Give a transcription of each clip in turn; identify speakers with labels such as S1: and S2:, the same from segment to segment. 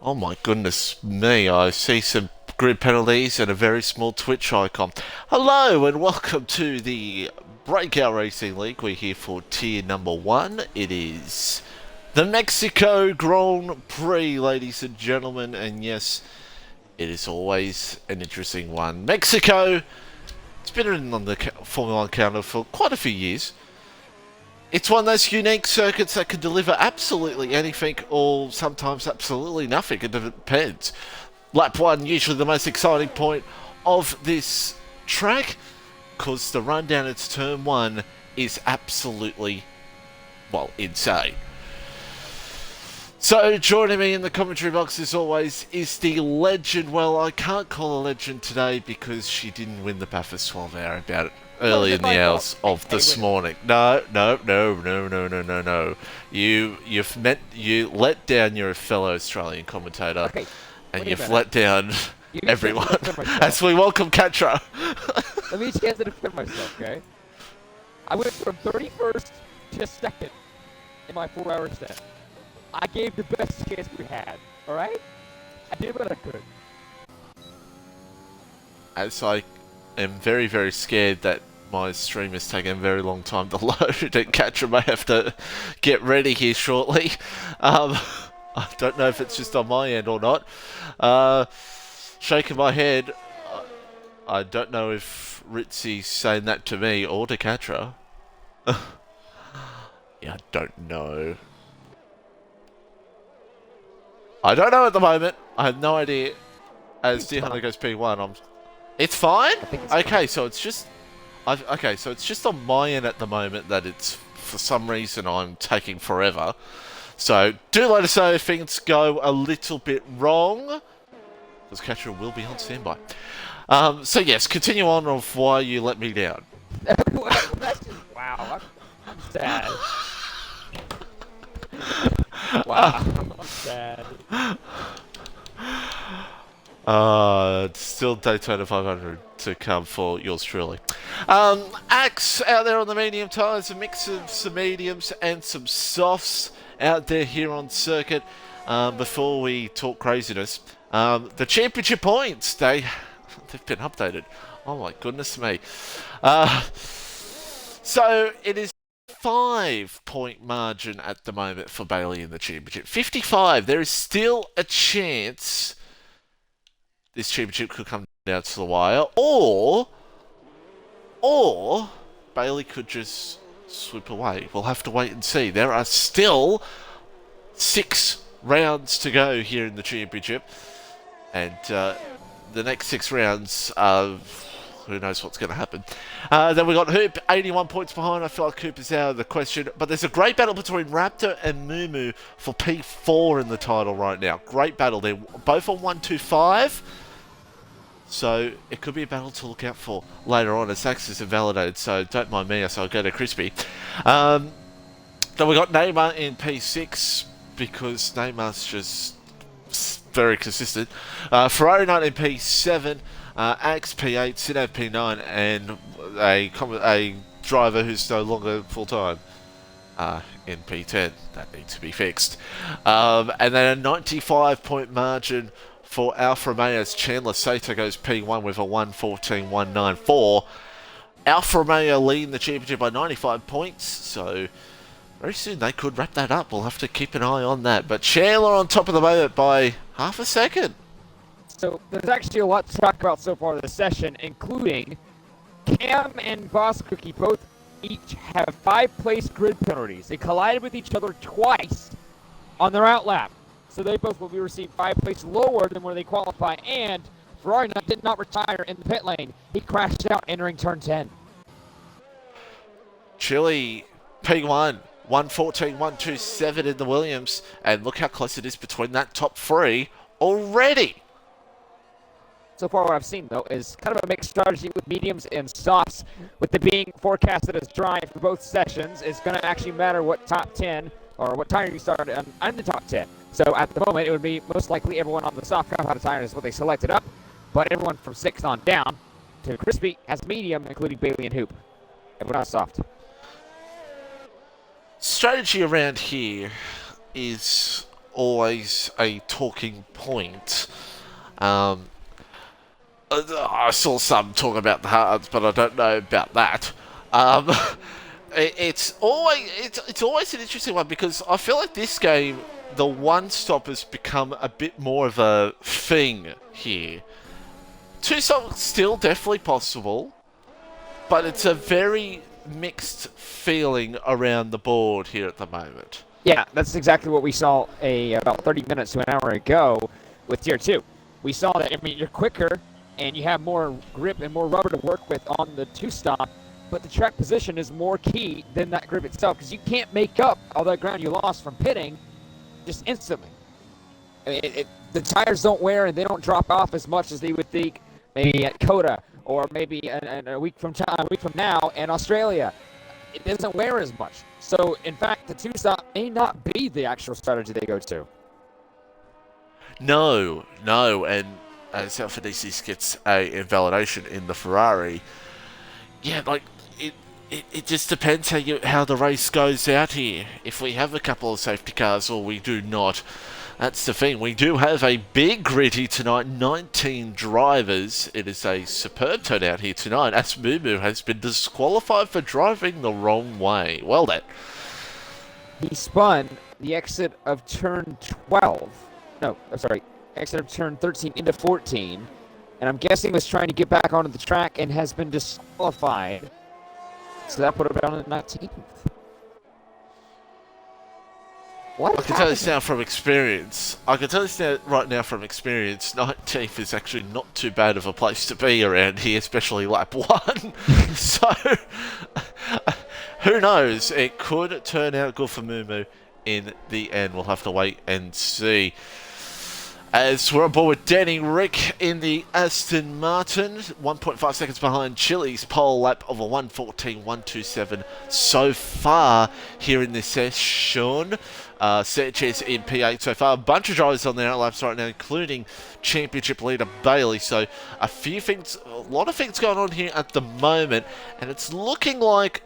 S1: Oh my goodness me, I see some grid penalties and a very small Twitch icon. Hello and welcome to the Breakout Racing League. We're here for tier number 1. It is the Mexico Grand Prix, ladies and gentlemen, and yes, it is always an interesting one. Mexico, it's been in on the Formula 1 calendar for quite a few years. It's one of those unique circuits that can deliver absolutely anything or sometimes absolutely nothing. It depends. Lap 1, usually the most exciting point of this track, because the run down its turn 1 is absolutely, well, insane. So joining me in the commentary box as always is the legend. Well, I can't call a legend today because she didn't win the Bathurst 12 hour about it early in the hours of this morning. No. You let down your fellow Australian commentator,
S2: Okay,
S1: and you've let down everyone. As
S2: As
S1: we welcome Katra.
S2: Let me chance to defend myself, okay? I went from 31st to 2nd in my 4-hour set. I gave the best chance we had, alright? I did what I could.
S1: As I am very, very scared that my stream is taking a very long time to load, and Katra may have to get ready here shortly. I don't know if it's just on my end or not. Shaking my head. I don't know if Ritzy's saying that to me or to Katra. Yeah, I don't know. I don't know at the moment. I have no idea. As Deer Hunter goes P1, It's fine? Okay, so it's just... Okay, so it's just on my end at the moment that it's, for some reason, I'm taking forever. So, do let us know if things go a little bit wrong, because Katra will be on standby. So yes, continue on of why you let me down.
S2: That's just, wow, I'm sad. Wow, I'm sad.
S1: It's still Daytona 500 to come for yours truly. Axe out there on the medium tyres, a mix of some mediums and some softs out there here on circuit. Before we talk craziness, the championship points, they've been updated. Oh my goodness me. So it is 5-point margin at the moment for Bailey in the championship. 55. There is still a chance this championship could come down to the wire, or Bailey could just swoop away. We'll have to wait and see. There are still 6 rounds to go here in the championship, and the next 6 rounds, who knows what's going to happen. Then we got Hoop, 81 points behind. I feel like Hoop is out of the question, but there's a great battle between Raptor and Mumu for P4 in the title right now. Great battle. They're both on 125. So it could be a battle to look out for later on as Axe is invalidated, so don't mind me as I'll go to Crispy. Then we got Neymar in P6 because Neymar's just very consistent. Ferrari Knight in P7, Axe P8, Sinev P9, and a driver who's no longer full-time in P10. That needs to be fixed. And then a 95-point margin for Alfa Romeo's Chandler Sato goes P1 with a 1:14.194. Alfa Romeo leading the championship by 95 points, so very soon they could wrap that up. We'll have to keep an eye on that. But Chandler on top of the moment by half a second.
S2: So there's actually a lot to talk about so far this session, including Cam and Boss Cookie both each have 5-place grid penalties. They collided with each other twice on their outlap. So they both will be received 5 places lower than where they qualify, and Ferrari did not retire in the pit lane. He crashed out entering turn 10.
S1: Chile, P1, 1:14.127 in the Williams, and look how close it is between that top 3 already.
S2: So far what I've seen, though, is kind of a mixed strategy with mediums and softs. With it being forecasted as dry for both sessions, it's going to actually matter what top 10 or what tire you start on the top 10. So at the moment, it would be most likely everyone on the soft compound tire is what they selected up, but everyone from 6th on down to Crispy has medium, including Bailey and Hoop. Everyone else soft.
S1: Strategy around here is always a talking point. I saw some talk about the hards, but I don't know about that. It's always an interesting one because I feel like this game, the one stop has become a bit more of a thing here. Two stops still definitely possible, but it's a very mixed feeling around the board here at the moment.
S2: Yeah, that's exactly what we saw about 30 minutes to an hour ago with Tier 2. We saw that, I mean, you're quicker and you have more grip and more rubber to work with on the two-stop, but the track position is more key than that grip itself because you can't make up all that ground you lost from pitting just instantly. I mean, the tires don't wear and they don't drop off as much as they would think maybe at Coda or maybe a week from now in Australia. It doesn't wear as much. So, in fact, the two-stop may not be the actual strategy they go to.
S1: No, and as Alpha gets a invalidation in the Ferrari, yeah, like, it just depends how the race goes out here. If we have a couple of safety cars or we do not, that's the thing. We do have a big grid here tonight, 19 drivers. It is a superb turnout here tonight, as Moo has been disqualified for driving the wrong way. Well then.
S2: He spun the exit of turn 12. No, I'm sorry. Exit of turn 13 into 14. And I'm guessing was trying to get back onto the track and has been disqualified. So that put him down at 19th. What
S1: I can tell this now from experience. Right now from experience. 19th is actually not too bad of a place to be around here, especially lap 1. So, who knows? It could turn out good for Moo in the end. We'll have to wait and see. As we're on board with Danny Rick in the Aston Martin, 1.5 seconds behind Chili's pole lap of a 1:14.127 so far here in this session. Sanchez in P8 so far. A bunch of drivers on their laps right now, including championship leader Bailey. So a lot of things going on here at the moment, and it's looking like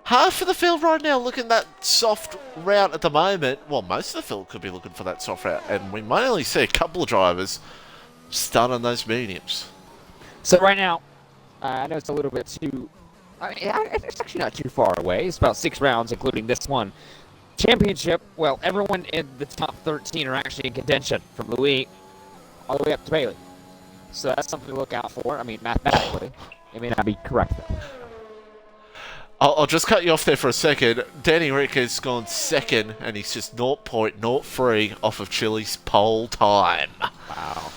S1: half of the field right now looking that soft route at the moment. Well, most of the field could be looking for that soft route, and we might only see a couple of drivers start on those mediums.
S2: So right now, I know it's a little bit too... I mean, it's actually not too far away. It's about 6 rounds, including this one. Championship, well, everyone in the top 13 are actually in contention, from Louis all the way up to Bailey. So that's something to look out for. I mean, mathematically. It may not be correct, though.
S1: I'll just cut you off there for a second. Danny Rick has gone second, and he's just 0.03 off of Chili's pole time.
S2: Wow.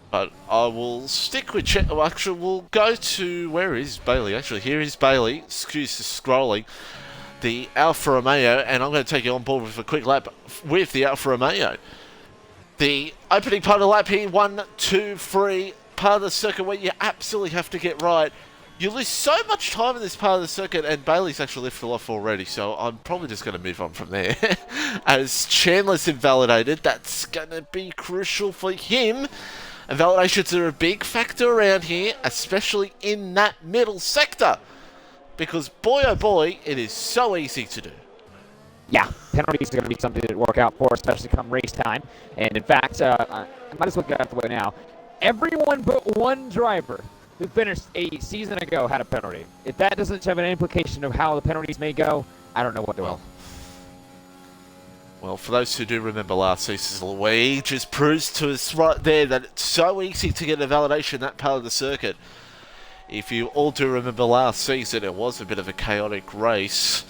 S1: But I will stick with... Actually, we'll go to... Where is Bailey? Actually, here is Bailey. Excuse the scrolling. The Alfa Romeo, and I'm going to take you on board with a quick lap with the Alfa Romeo. The opening part of the lap here, 1, 2, 3... part of the circuit where you absolutely have to get right. You lose so much time in this part of the circuit, and Bailey's actually lifted off already, so I'm probably just going to move on from there. As Chandler's invalidated, that's going to be crucial for him. Invalidations are a big factor around here, especially in that middle sector, because boy oh boy, it is so easy to do.
S2: Yeah, penalties are going to be something to work out for, especially come race time. And in fact, I might as well get out the way now. Everyone but one driver who finished a season ago had a penalty. If that doesn't have an implication of how the penalties may go, I don't know what will.
S1: Well, for those who do remember last season, Louis just proves to us right there that it's so easy to get a validation in that part of the circuit. If you all do remember last season, it was a bit of a chaotic race.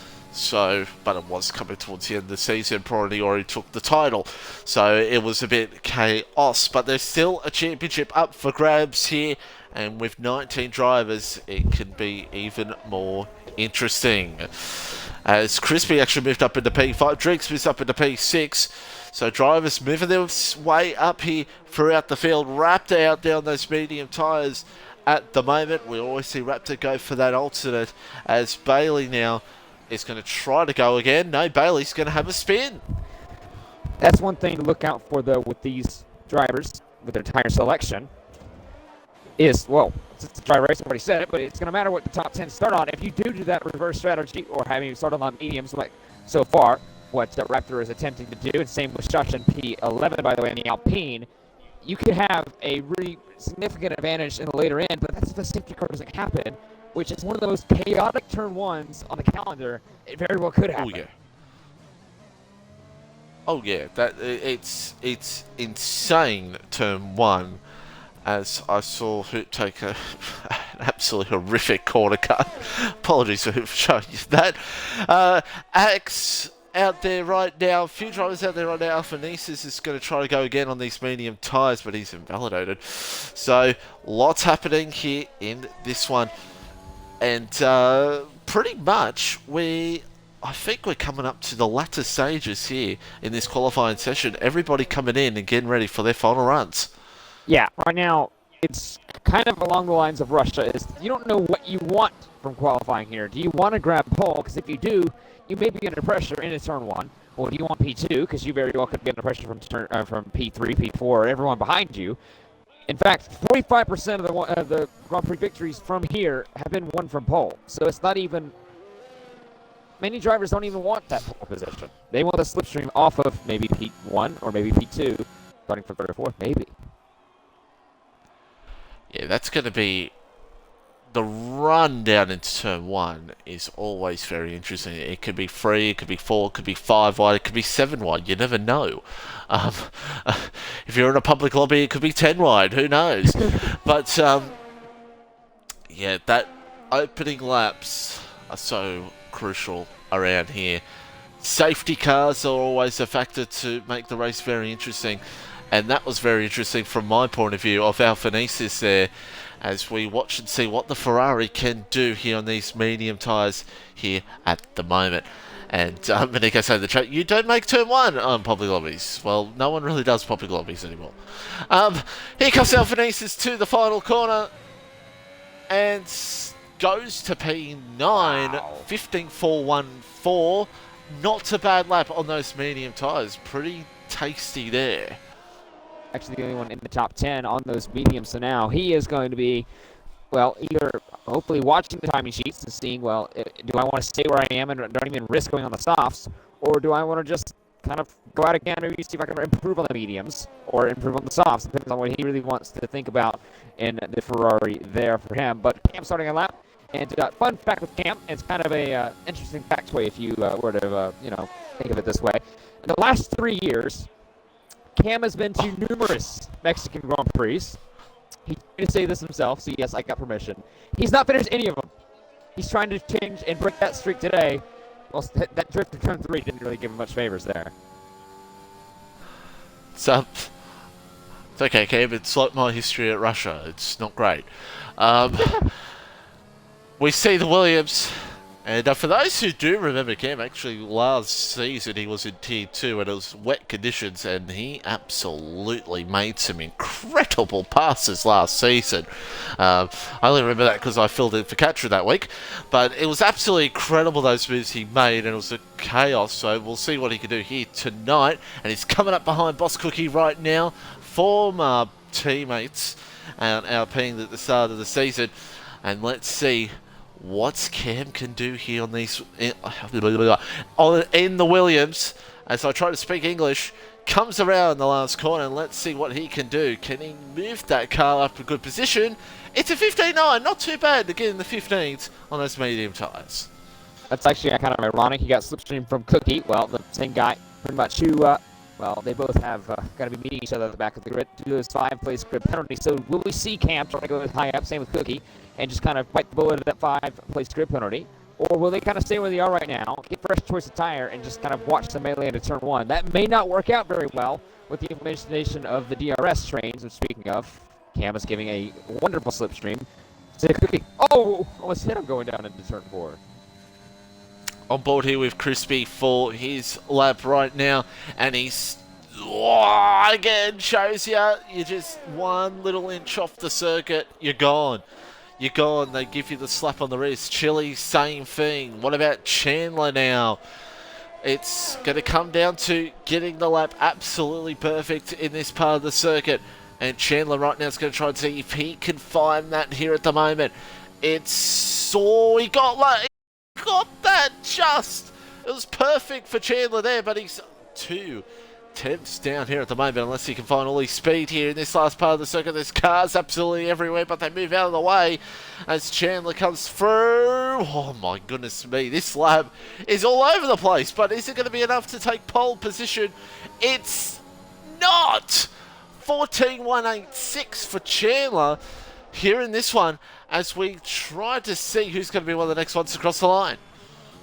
S1: But it was coming towards the end of the season, probably already took the title. So it was a bit chaos, but there's still a championship up for grabs here. And with 19 drivers, it can be even more interesting. As Crispy actually moved up into P5, Drinks moves up into P6. So drivers moving their way up here throughout the field. Raptor out down those medium tyres at the moment. We always see Raptor go for that alternate, as Bailey now is going to try to go again. No, Bailey's going to have a spin.
S2: That's one thing to look out for, though, with these drivers, with their tire selection, is, well, since it's a dry race, I've already said it, but it's going to matter what the top 10 start on. If you do that reverse strategy, or having started on mediums like so far, what Raptor is attempting to do, and same with Shashin P11, by the way, in the Alpine, you could have a really significant advantage in the later end, but that's if the safety car doesn't happen, which is one of the most chaotic turn ones on the calendar. It very well could happen.
S1: Oh, yeah. Oh, yeah. It's insane, turn 1. As I saw Hoop take an absolutely horrific corner cut. Apologies for Hoop for showing you that. Alex out there right now, a few drivers out there right now. Alphanesis is going to try to go again on these medium tyres, but he's invalidated. So, lots happening here in this one. And pretty much, I think we're coming up to the latter stages here in this qualifying session. Everybody coming in and getting ready for their final runs.
S2: Yeah, right now, it's kind of along the lines of Russia. Is you don't know what you want from qualifying here. Do you want to grab pole? Because if you do, you may be under pressure in turn 1. Or do you want P2? Because you very well could be under pressure from P3, P4, everyone behind you. In fact, 45% of the Grand Prix victories from here have been won from pole. So it's not even... Many drivers don't even want that pole position. They want the slipstream off of maybe P1 or maybe P2, starting from 3rd or 4th, maybe.
S1: Yeah, that's going to be... The run down into turn 1 is always very interesting. It could be 3, it could be 4, it could be 5 wide, it could be 7 wide. You never know. If you're in a public lobby, it could be 10 wide. Who knows? But, yeah, that opening laps are so crucial around here. Safety cars are always a factor to make the race very interesting. And that was very interesting from my point of view of Alphanesis there, as we watch and see what the Ferrari can do here on these medium tyres here at the moment. And Manico said in the chat, you don't make turn 1 on public lobbies. Well, no one really does public lobbies anymore. Here comes Alphanesis to the final corner and goes to P9,
S2: Wow.
S1: 15.414. Not a bad lap on those medium tyres. Pretty tasty there.
S2: Actually the only one in the top 10 on those mediums. So now he is going to be, well, either hopefully watching the timing sheets and seeing, well, do I want to stay where I am and don't even risk going on the softs, or do I want to just kind of go out again, maybe see if I can improve on the mediums or improve on the softs, depending on what he really wants to think about in the Ferrari there for him. But Cam starting a lap. And fun fact with Cam, it's kind of a interesting factoid if you were to, think of it this way. In the last 3 years, Cam has been to numerous Mexican Grand Prix. He didn't say this himself, so yes, I got permission. He's not finished any of them. He's trying to change and break that streak today. Well, that drift to turn 3 didn't really give him much favors there.
S1: It's okay, Cam. It's like my history at Russia. It's not great. We see the Williams, and for those who do remember Cam, actually last season he was in Tier 2 and it was wet conditions, and he absolutely made some incredible passes last season. I only remember that because I filled in for Katra that week, but it was absolutely incredible those moves he made, and it was a chaos, so we'll see what he can do here tonight. And he's coming up behind Boss Cookie right now, former teammates and Alpine at the start of the season, and let's see what Cam can do here on these in the Williams. As I try to speak English, comes around the last corner, and let's see what he can do. Can he move that car up a good position? It's a 15.9, not too bad to get in the 15s on those medium tyres.
S2: That's actually kind of ironic. He got slipstream from Cookie. Well, the same guy, pretty much, who, well, they both have got to be meeting each other at the back of the grid to do those 5-place grid penalties. So will we see Cam try to go high up, same with Cookie, and just kind of bite the bullet at that 5-place grid penalty? Or will they kind of stay where they are right now, get fresh choice of tire, and just kind of watch the melee into turn 1? That may not work out very well with the implementation of the DRS trains. And speaking of, Cam is giving a wonderful slipstream to Cookie. Oh, almost hit him going down into turn 4.
S1: On board here with Crispy for his lap right now, and he's again shows you're just 1 little inch off the circuit, you're gone. You're gone. They give you the slap on the wrist. Chile, same thing. What about Chandler now? It's going to come down to getting the lap absolutely perfect in this part of the circuit. And Chandler right now is going to try and see if he can find that here at the moment. It's... Oh, he got that just. It was perfect for Chandler there, but he's 2 tenths down here at the moment, unless he can find all his speed here in this last part of the circuit. There's cars absolutely everywhere, but they move out of the way as Chandler comes through. Oh my goodness me, this lap is all over the place, but is it going to be enough to take pole position? It's not! 14.186 for Chandler here in this one as we try to see who's going to be one of the next ones to cross the line.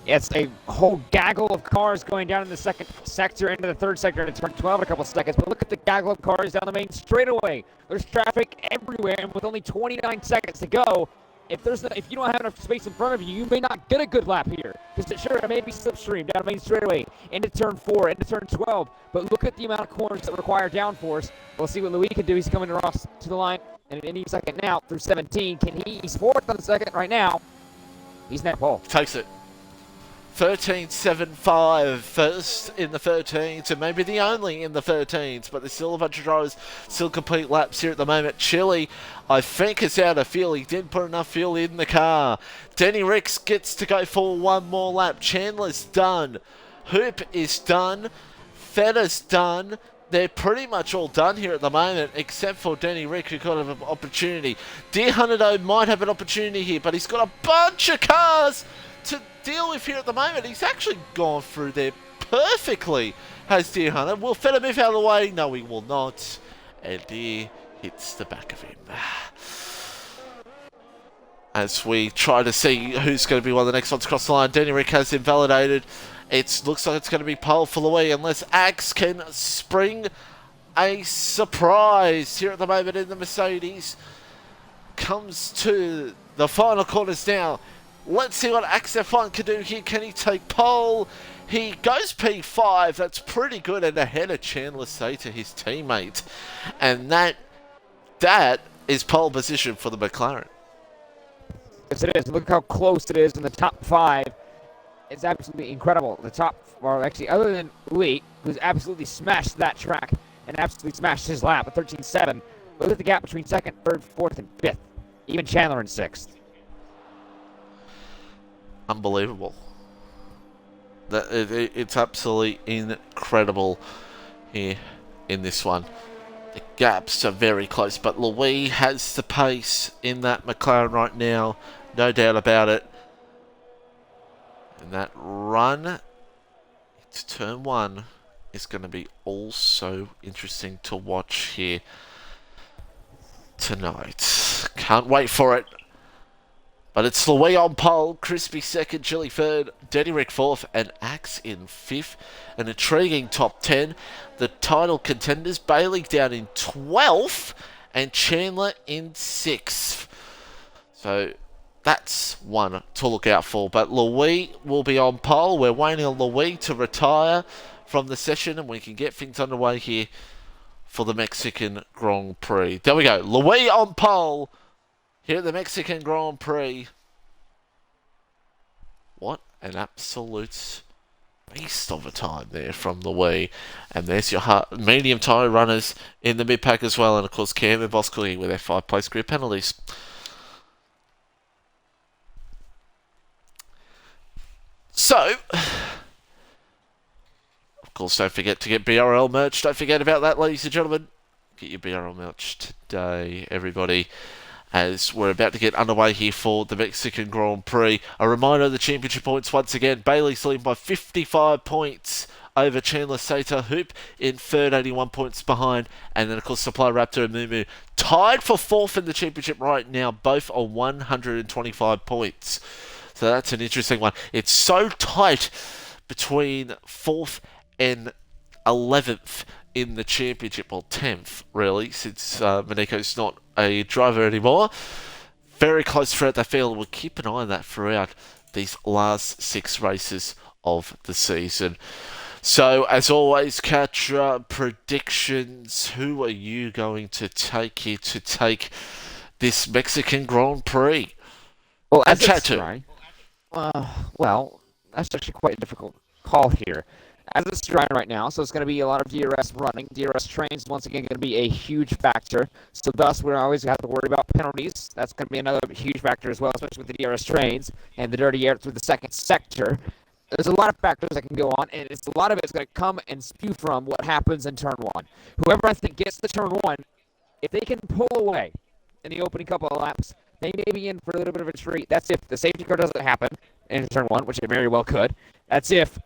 S2: It's a whole gaggle of cars going down in the second sector into the third sector into turn 12 in a couple seconds. But look at the gaggle of cars down the main straightaway. There's traffic everywhere, and with only 29 seconds to go, if you don't have enough space in front of you, you may not get a good lap here. Because sure, it may be slipstream down the main straightaway into turn 4, into turn 12. But look at the amount of corners that require downforce. We'll see what Louis can do. He's coming across to the line in any second now through 17. He's fourth on the second right now. He's net pole.
S1: Takes it. 13.75 first in the 13s, and maybe the only in the 13s, but there's still a bunch of drivers still complete laps here at the moment. Chile, I think, is out of fuel. He didn't put enough fuel in the car. Denny Ricks gets to go for one more lap. Chandler's done. Hoop is done. Fetta's done. They're pretty much all done here at the moment, except for Denny Rick, who got an opportunity. Deer Hunter, though, might have an opportunity here, but he's got a bunch of cars to deal with here at the moment. He's actually gone through there perfectly, has Deer Hunter. Will Fetta move out of the way? No, he will not. And Deer hits the back of him. As we try to see who's going to be one of the next ones across the line. Denny Rick has invalidated. It looks like it's going to be pole for Louis, unless Axe can spring a surprise here at the moment in the Mercedes. Comes to the final corners now. Let's see what Axe F1 can do here. Can he take pole? He goes P5. That's pretty good, and ahead of Chandler Sater, his teammate. And that is pole position for the McLaren.
S2: Yes, it is. Look how close it is in the top 5. It's absolutely incredible. The top, or actually, other than Lee, who's absolutely smashed that track and absolutely smashed his lap at 13.7. Look at the gap between second, third, fourth, and fifth. Even Chandler in sixth.
S1: Unbelievable. It's absolutely incredible here in this one. The gaps are very close, but Louis has the pace in that McLaren right now, no doubt about it. And that run into turn 1 is going to be also interesting to watch here tonight. Can't wait for it. But it's Louis on pole, Crispy second, Chili third, Denny Rick fourth, and Axe in fifth. An intriguing top 10. The title contenders, Bailey down in 12th, and Chandler in 6th. So that's one to look out for. But Louis will be on pole. We're waiting on Louis to retire from the session, and we can get things underway here for the Mexican Grand Prix. There we go. Louis on pole here at the Mexican Grand Prix. What an absolute beast of a time there from Louis. And there's your medium tyre runners in the mid-pack as well. And of course Cam and Bosco with their 5-place grid penalties. So, of course, don't forget to get BRL merch. Don't forget about that, ladies and gentlemen. Get your BRL merch today, everybody, as we're about to get underway here for the Mexican Grand Prix. A reminder of the championship points once again. Bailey's leading by 55 points over Chandler Sater. Hoop in third, 81 points behind. And then, of course, Supply Raptor and Mumu tied for fourth in the championship right now, both on 125 points. So that's an interesting one. It's so tight between fourth and 11th in the championship, well 10th really, since Manico's not a driver anymore. Very close throughout the field. We'll keep an eye on that throughout these last 6 races of the season. So as always, Katra, predictions. Who are you going to take here to take this Mexican Grand Prix?
S2: Well,
S1: and chat to.
S2: Well, that's actually quite a difficult call here. as it's drying right now, so it's going to be a lot of DRS running. DRS trains, once again, going to be a huge factor. So thus, we're always going to have to worry about penalties. That's going to be another huge factor as well, especially with the DRS trains and the dirty air through the second sector. There's a lot of factors that can go on, and a lot of it's going to come and spew from what happens in turn one. Whoever I think gets the turn one, if they can pull away in the opening couple of laps, they may be in for a little bit of a treat. That's if the safety car doesn't happen in turn one, which it very well could. That's if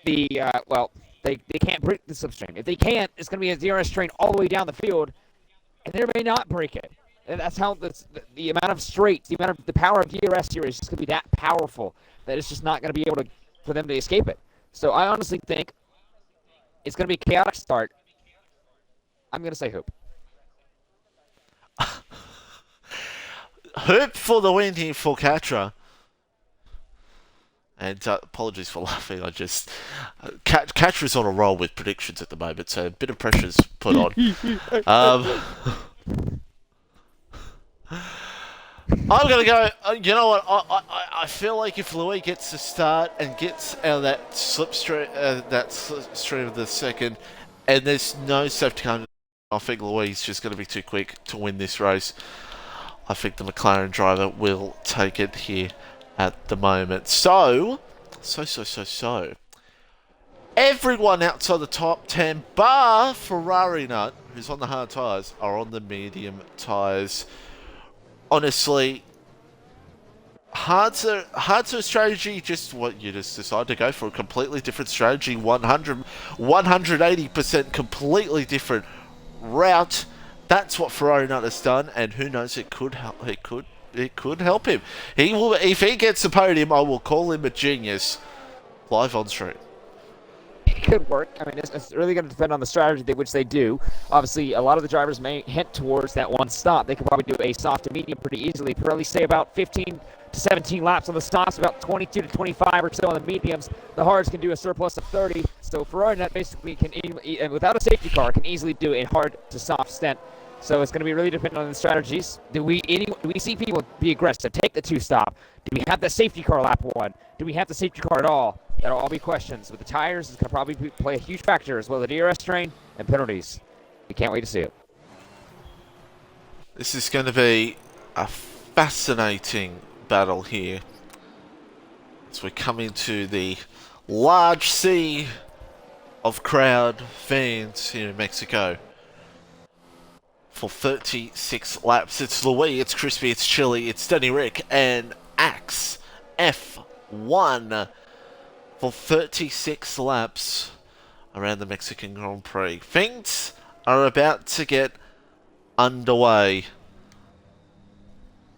S2: they can't break the slipstream. If they can't, it's going to be a DRS train all the way down the field, and they may not break it. And that's how the amount of straights, the power of DRS here is just going to be that powerful that it's just not going to be able for them to escape it. So I honestly think it's going to be a chaotic start. I'm going to say Hoop.
S1: Hoop for the win here for Catra. And apologies for laughing. I just Catra's on a roll with predictions at the moment, so a bit of pressure's put on. I'm gonna go. You know what? I feel like if Louis gets to start and gets out of that slipstream of the second, and there's no safety car, I think Louis is just going to be too quick to win this race. I think the McLaren driver will take it here at the moment. So, everyone outside the top 10, bar Ferrari Nut, who's on the hard tyres, are on the medium tyres. Honestly, hard's a strategy, just what you just decide to go for a completely different strategy, 180% completely different route. That's what Ferrari Nut has done, and who knows, it could help. It could help him. He will, if he gets the podium, I will call him a genius live on stream.
S2: It could work. I mean, it's really going to depend on the strategy which they do. Obviously, a lot of the drivers may hint towards that one stop. They could probably do a soft to medium pretty easily. Probably say about 15 to 17 laps on the softs, about 22 to 25 or so on the mediums. The hards can do a surplus of 30. So Ferrari Nut basically can, and without a safety car, can easily do a hard to soft stint. So it's going to be really dependent on the strategies. Do we see people be aggressive, take the two stop? Do we have the safety car lap one? Do we have the safety car at all? That'll all be questions. With the tires, it's going to probably play a huge factor as well. The DRS train and penalties. We can't wait to see it.
S1: This is going to be a fascinating battle here as we come into the large sea of crowd fans here in Mexico. For 36 laps, it's Louis, it's Crispy, it's Chili, it's Danny Rick, and Axe F1 for 36 laps around the Mexican Grand Prix. Things are about to get underway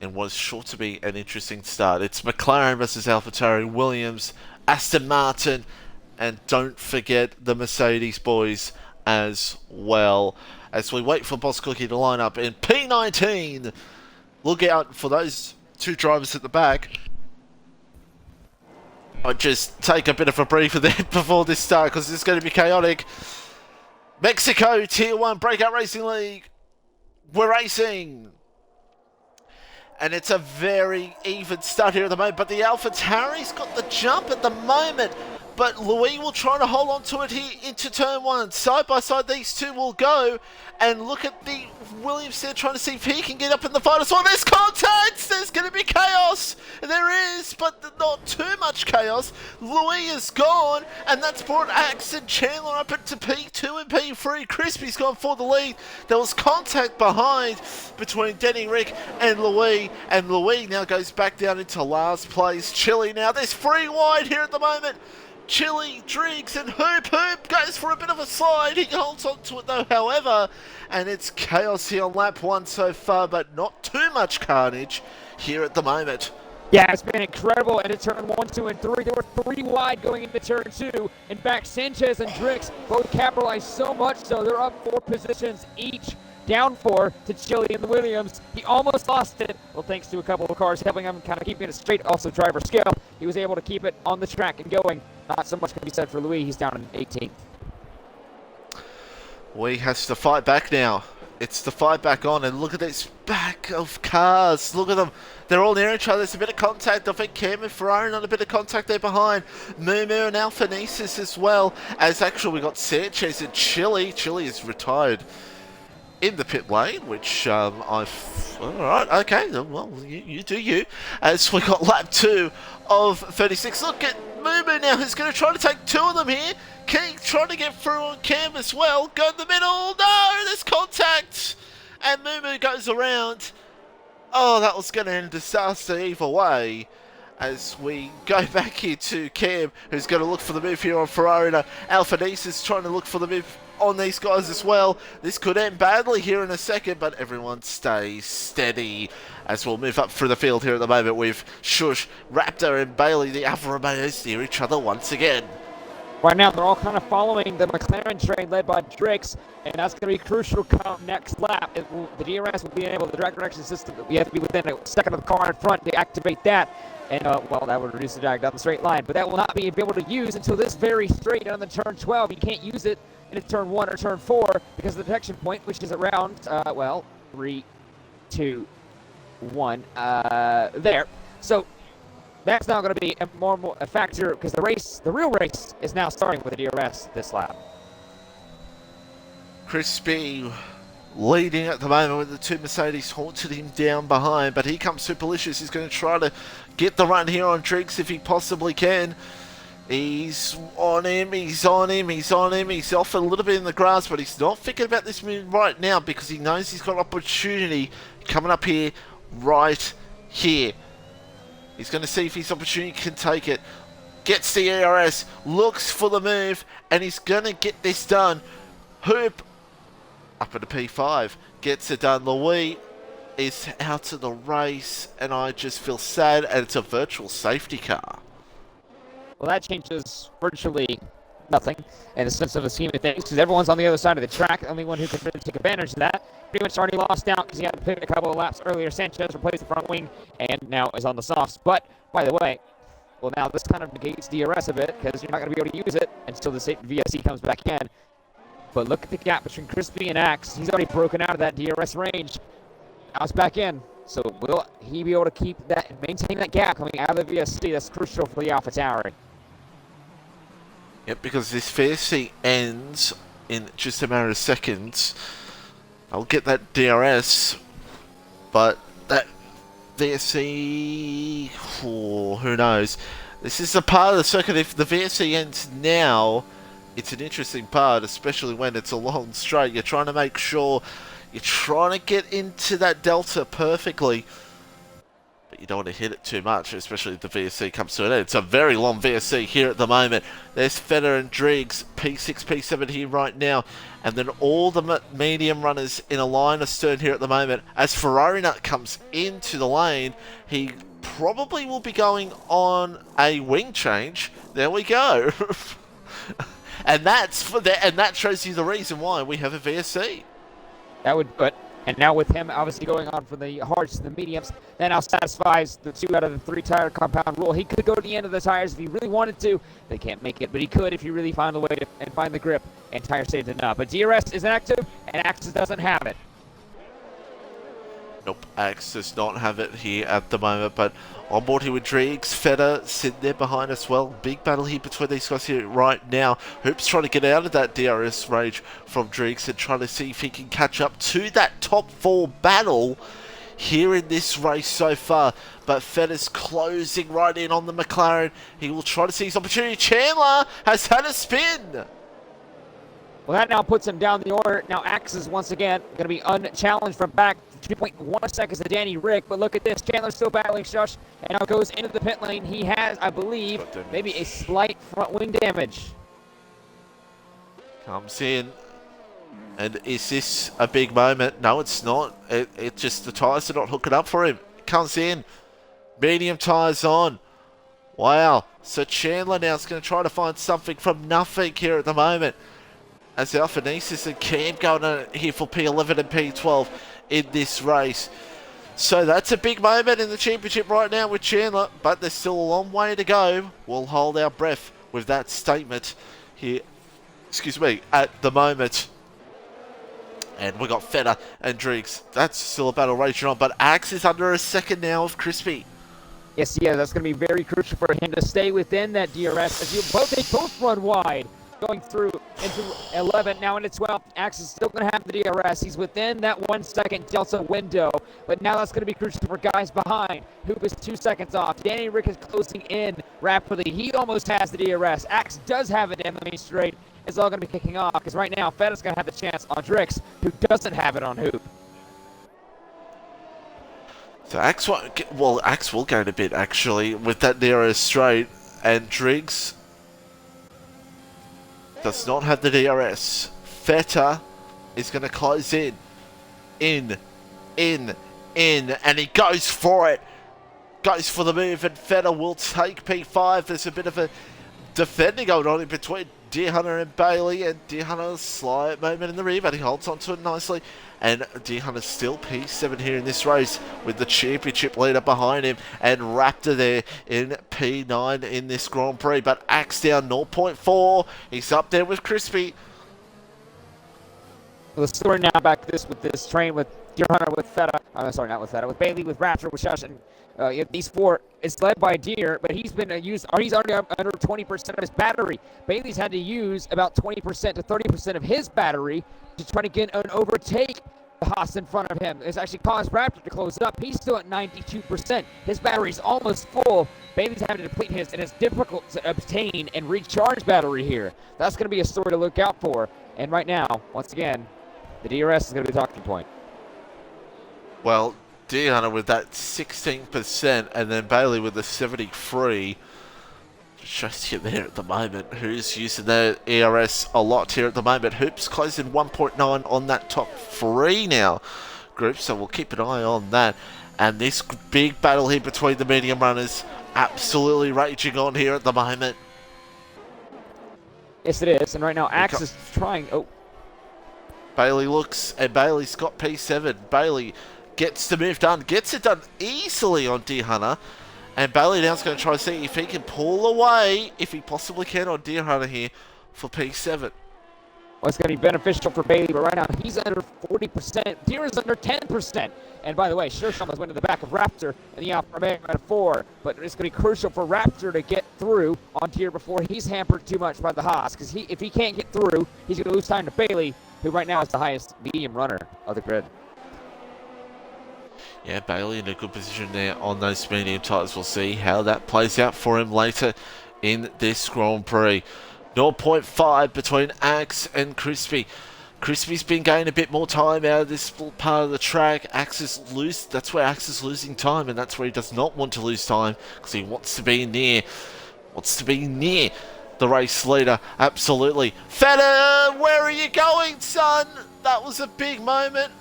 S1: in what is sure to be an interesting start. It's McLaren versus AlphaTauri, Williams, Aston Martin, and don't forget the Mercedes boys as well. As we wait for Boss Cookie to line up in P19, look out for those two drivers at the back. I'll just take a bit of a breather there before this start because it's going to be chaotic. Mexico Tier 1 Breakout Racing League. We're racing. And it's a very even start here at the moment. But the AlphaTauri's got the jump at the moment. But Louis will try to hold on to it here into turn one. Side by side, these two will go. And look at the Williams there trying to see if he can get up in the fight as well. There's contact! There's going to be chaos! There is, but not too much chaos. Louis is gone, and that's brought Axe and Chandler up into P2 and P3. Crispy's gone for the lead. There was contact behind between Denny Rick and Louis now goes back down into last place. Chili now, there's free wide here at the moment. Chili, Driggs, and Hoop goes for a bit of a slide. He holds on to it though, however, and it's chaos here on lap one so far, but not too much carnage here at the moment.
S2: Yeah, it's been incredible into turn 1, 2, and 3. There were 3 wide going into turn 2. In fact, Sanchez and Drix both capitalized so much so they're up 4 positions each. Down 4 to Chili and the Williams. He almost lost it. Well, thanks to a couple of cars helping him kind of keeping it straight. Also, driver skill. He was able to keep it on the track and going. Not so much can be said for Louis. He's down in 18th.
S1: Louis has to fight back now It's the fight back on, and look at this back of cars. Look at them. They're all near each other. There's a bit of contact. I think Cam and Ferrari on a bit of contact there behind. Moo and Alphanesis as well. As actually we got Sanchez and Chile. Chile is retired in the pit lane, which I've... Alright, okay, well, you do you. As we got lap 2 of 36. Look at Moo now, who's going to try to take 2 of them here. King trying to get through on Cam as well. Go in the middle. No, there's contact. And Moo goes around. Oh, that was going to end disaster either way. As we go back here to Cam, who's going to look for the move here on Ferrari. Alphanesis is trying to look for the move on these guys as well. This could end badly here in a second, but everyone stays steady as we'll move up through the field here at the moment with Shush, Raptor and Bailey, the Alfa Romeos, near each other once again.
S2: Right now, they're all kind of following the McLaren train led by Drix, and that's going to be crucial come next lap. The DRS will be able, the drag direction system, we have to be within a second of the car in front to activate that. And, well, that would reduce the drag down the straight line, but that will not be able to use until this very straight on the turn 12. You can't use it in turn 1 or turn 4 because of the detection point, which is around, 3, 2, 1, there. So that's now going to be a factor because the real race is now starting with the DRS this lap.
S1: Crispy leading at the moment with the 2 Mercedes haunted him down behind, but here comes Superlicious. He's going to try to get the run here on Driggs if he possibly can. He's on him, he's on him, he's on him, he's off a little bit in the grass, but he's not thinking about this move right now because he knows he's got an opportunity coming up here, right here. He's going to see if his opportunity can take it. Gets the ERS, looks for the move, and he's going to get this done. Hoop up at the P5, gets it done. Louis is out of the race, and I just feel sad, and it's a virtual safety car.
S2: Well, that changes virtually nothing in the sense of the scheme of things because everyone's on the other side of the track. The only one who can really take advantage of that pretty much already lost out because he had to pit a couple of laps earlier. Sanchez replaced the front wing and now is on the softs. But, by the way, well, now this kind of negates DRS a bit because you're not going to be able to use it until the VSC comes back in. But look at the gap between Crispy and Axe. He's already broken out of that DRS range. Now it's back in. So will he be able to keep that and maintain that gap coming out of the VSC? That's crucial for the AlphaTauri.
S1: Yep, because this VSC ends in just a matter of seconds. I'll get that DRS, but that VSC, oh, who knows? This is a part of the circuit. If the VSC ends now, it's an interesting part, especially when it's a long straight. You're trying to make sure you're trying to get into that delta perfectly. But you don't want to hit it too much, especially if the VSC comes to an end. It's a very long VSC here at the moment. There's Feder and Driggs, P6, P7 here right now. And then all the medium runners in a line astern here at the moment. As Ferrari Nut comes into the lane, he probably will be going on a wing change. There we go. and that's for that, and that shows you the reason why we have a VSC.
S2: That would put. And now with him obviously going on from the hards to the mediums, that now satisfies the 2 out of the 3 tire compound rule. He could go to the end of the tires if he really wanted to. They can't make it, but he could if he really found a way to and find the grip and tire saved enough. But DRS is active, and Axis doesn't have it.
S1: Nope, Axe does not have it here at the moment, but on board here with Driggs, Feder sitting there behind as well. Big battle here between these guys here right now. Hoop's trying to get out of that DRS range from Driggs and trying to see if he can catch up to that top 4 battle here in this race so far. But Feder's closing right in on the McLaren. He will try to see his opportunity. Chandler has had a spin.
S2: Well, that now puts him down the order. Now Axe is once again going to be unchallenged from back 2.1 seconds to Danny Rick. But look at this. Chandler's still battling Shush and now goes into the pit lane. He has, I believe, maybe a slight front wing damage.
S1: Comes in. And is this a big moment? No, it's not. It just, the tyres are not hooking up for him. Comes in. Medium tyres on. Wow. So Chandler now is going to try to find something from nothing here at the moment. As Alphanesis and Cam going on here for P11 and P12 in this race. So that's a big moment in the championship right now with Chandler, but there's still a long way to go. We'll hold our breath with that statement here, excuse me, at the moment. And we got Feta and Driggs. That's still a battle raging on, but Axe is under a second now of Crispy.
S2: Yes, yeah, that's going to be very crucial for him to stay within that DRS as they both run wide. Going through into 11, now into 12. Axe is still going to have the DRS. He's within that 1 second delta window, but now that's going to be crucial for guys behind. Hoop is 2 seconds off. Danny Rick is closing in rapidly. He almost has the DRS. Axe does have it in the main straight. It's all going to be kicking off because right now Fetta's going to have the chance on Drix, who doesn't have it on Hoop.
S1: So Axe will gain a bit actually with that DRS straight, and Driggs does not have the DRS. Feta is going to close in, and he goes for it. Goes for the move, and Feta will take P5. There's a bit of a defending going on in between Deer Hunter and Bailey, and Deer Hunter slight moment in the rear, but he holds onto it nicely. And Deer Hunter still P7 here in this race with the championship leader behind him, and Raptor there in P9 in this Grand Prix. But Axe down 0.4. He's up there with Crispy.
S2: The story now back with this train with Deer Hunter, with Feta. Sorry, not with Feta. With Bailey, with Raptor, with Shush, and these four. It's led by Deer, but he's already under 20% of his battery. Bailey's had to use about 20% to 30% of his battery to try to get an overtake the Haas in front of him. It's actually caused Raptor to close up. He's still at 92%. His battery's almost full. Bailey's having to deplete his, and it's difficult to obtain and recharge battery here. That's going to be a story to look out for. And right now, once again, the DRS is going to be the talking point.
S1: Well, Deer Hunter with that 16%, and then Bailey with the 73%. Shows you there at the moment who's using their ERS a lot here at the moment. Hoops closing 1.9 on that top 3 now group, so we'll keep an eye on that. And this big battle here between the medium runners absolutely raging on here at the moment.
S2: Yes, it is. And right now, Axe is trying. Oh,
S1: Bailey looks, and Bailey's got P7. Bailey gets the move done, gets it done easily on Deer Hunter. And Bailey now's going to try to see if he can pull away, if he possibly can, on Deer Hunter here for P7.
S2: Well, it's going to be beneficial for Bailey, but right now he's under 40%. Deer is under 10%. And by the way, Shersham has went to the back of Raptor in the Alfa Romeo at 4. But it's going to be crucial for Raptor to get through on Deer before he's hampered too much by the Haas. Because if he can't get through, he's going to lose time to Bailey, who right now is the highest medium runner of the grid.
S1: Yeah, Bailey in a good position there on those medium tyres. We'll see how that plays out for him later in this Grand Prix. 0.5 between Axe and Crispy. Crispy's been gaining a bit more time out of this part of the track. That's where Axe is losing time, and that's where he does not want to lose time, because he wants to be near the race leader. Absolutely. Feta, where are you going, son? That was a big moment.